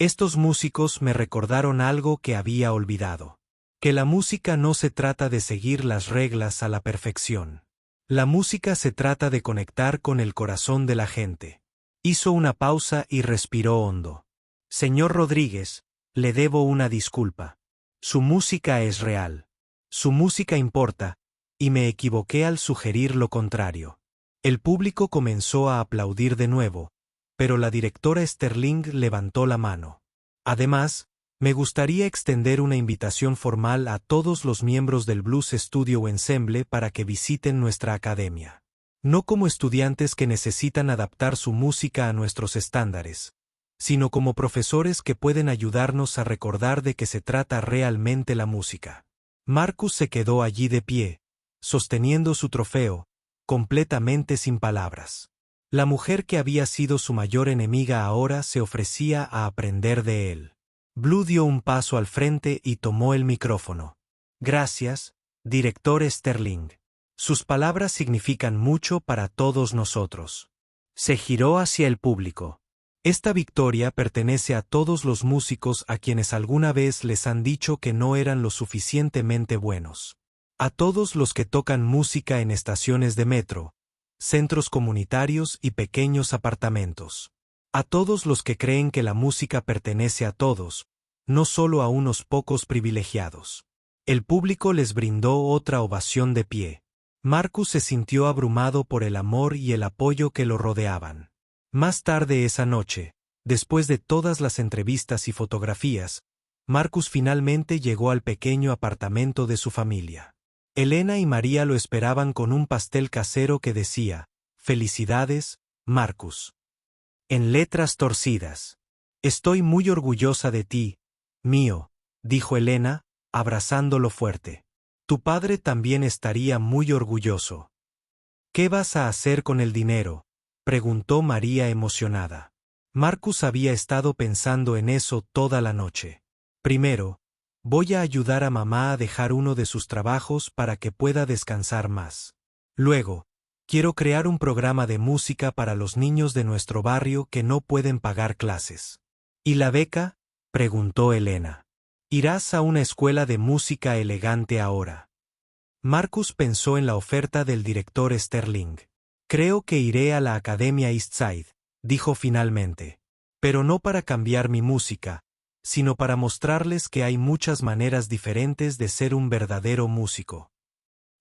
Estos músicos me recordaron algo que había olvidado. Que la música no se trata de seguir las reglas a la perfección. La música se trata de conectar con el corazón de la gente. Hizo una pausa y respiró hondo. Señor Rodríguez, le debo una disculpa. Su música es real. Su música importa, y me equivoqué al sugerir lo contrario. El público comenzó a aplaudir de nuevo, pero la directora Sterling levantó la mano. Además, me gustaría extender una invitación formal a todos los miembros del Blues Studio Ensemble para que visiten nuestra academia. No como estudiantes que necesitan adaptar su música a nuestros estándares, sino como profesores que pueden ayudarnos a recordar de qué se trata realmente la música. Marcus se quedó allí de pie, sosteniendo su trofeo, completamente sin palabras. La mujer que había sido su mayor enemiga ahora se ofrecía a aprender de él. Blue dio un paso al frente y tomó el micrófono. Gracias, director Sterling. Sus palabras significan mucho para todos nosotros. Se giró hacia el público. Esta victoria pertenece a todos los músicos a quienes alguna vez les han dicho que no eran lo suficientemente buenos. A todos los que tocan música en estaciones de metro, centros comunitarios y pequeños apartamentos. A todos los que creen que la música pertenece a todos, no solo a unos pocos privilegiados. El público les brindó otra ovación de pie. Marcus se sintió abrumado por el amor y el apoyo que lo rodeaban. Más tarde esa noche, después de todas las entrevistas y fotografías, Marcus finalmente llegó al pequeño apartamento de su familia. Elena y María lo esperaban con un pastel casero que decía, «Felicidades, Marcus». En letras torcidas. «Estoy muy orgullosa de ti, mío», dijo Elena, abrazándolo fuerte. «Tu padre también estaría muy orgulloso». «¿Qué vas a hacer con el dinero?», preguntó María emocionada. Marcus había estado pensando en eso toda la noche. «Primero, voy a ayudar a mamá a dejar uno de sus trabajos para que pueda descansar más. Luego, quiero crear un programa de música para los niños de nuestro barrio que no pueden pagar clases». «¿Y la beca?», preguntó Elena. «Irás a una escuela de música elegante ahora». Marcus pensó en la oferta del director Sterling. «Creo que iré a la Academia Eastside», dijo finalmente. «Pero no para cambiar mi música, sino para mostrarles que hay muchas maneras diferentes de ser un verdadero músico».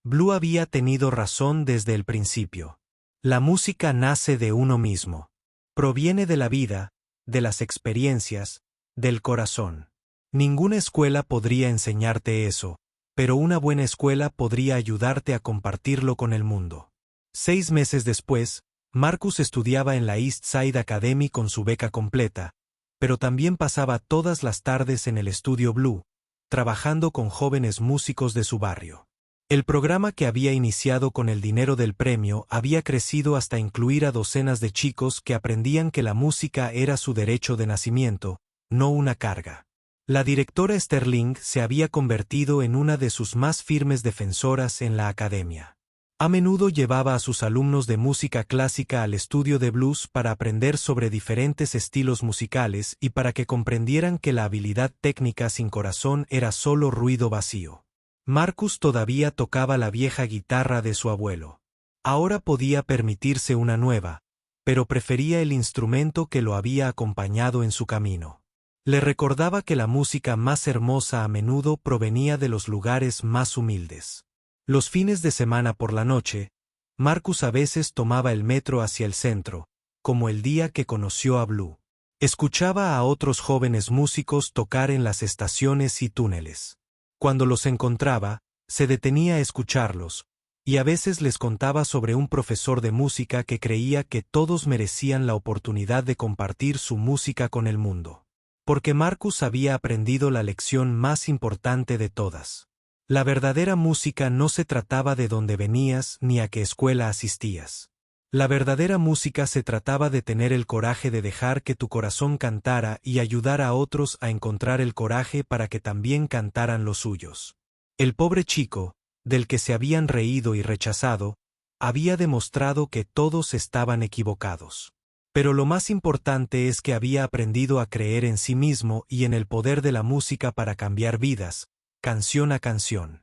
Blue había tenido razón desde el principio. La música nace de uno mismo. Proviene de la vida, de las experiencias, del corazón. Ninguna escuela podría enseñarte eso, pero una buena escuela podría ayudarte a compartirlo con el mundo. 6 meses después, Marcus estudiaba en la East Side Academy con su beca completa, pero también pasaba todas las tardes en el estudio Blue, trabajando con jóvenes músicos de su barrio. El programa que había iniciado con el dinero del premio había crecido hasta incluir a docenas de chicos que aprendían que la música era su derecho de nacimiento, no una carga. La directora Sterling se había convertido en una de sus más firmes defensoras en la academia. A menudo llevaba a sus alumnos de música clásica al estudio de blues para aprender sobre diferentes estilos musicales y para que comprendieran que la habilidad técnica sin corazón era solo ruido vacío. Marcus todavía tocaba la vieja guitarra de su abuelo. Ahora podía permitirse una nueva, pero prefería el instrumento que lo había acompañado en su camino. Le recordaba que la música más hermosa a menudo provenía de los lugares más humildes. Los fines de semana por la noche, Marcus a veces tomaba el metro hacia el centro, como el día que conoció a Blue. Escuchaba a otros jóvenes músicos tocar en las estaciones y túneles. Cuando los encontraba, se detenía a escucharlos, y a veces les contaba sobre un profesor de música que creía que todos merecían la oportunidad de compartir su música con el mundo. Porque Marcus había aprendido la lección más importante de todas. La verdadera música no se trataba de dónde venías ni a qué escuela asistías. La verdadera música se trataba de tener el coraje de dejar que tu corazón cantara y ayudar a otros a encontrar el coraje para que también cantaran los suyos. El pobre chico, del que se habían reído y rechazado, había demostrado que todos estaban equivocados. Pero lo más importante es que había aprendido a creer en sí mismo y en el poder de la música para cambiar vidas, canción a canción.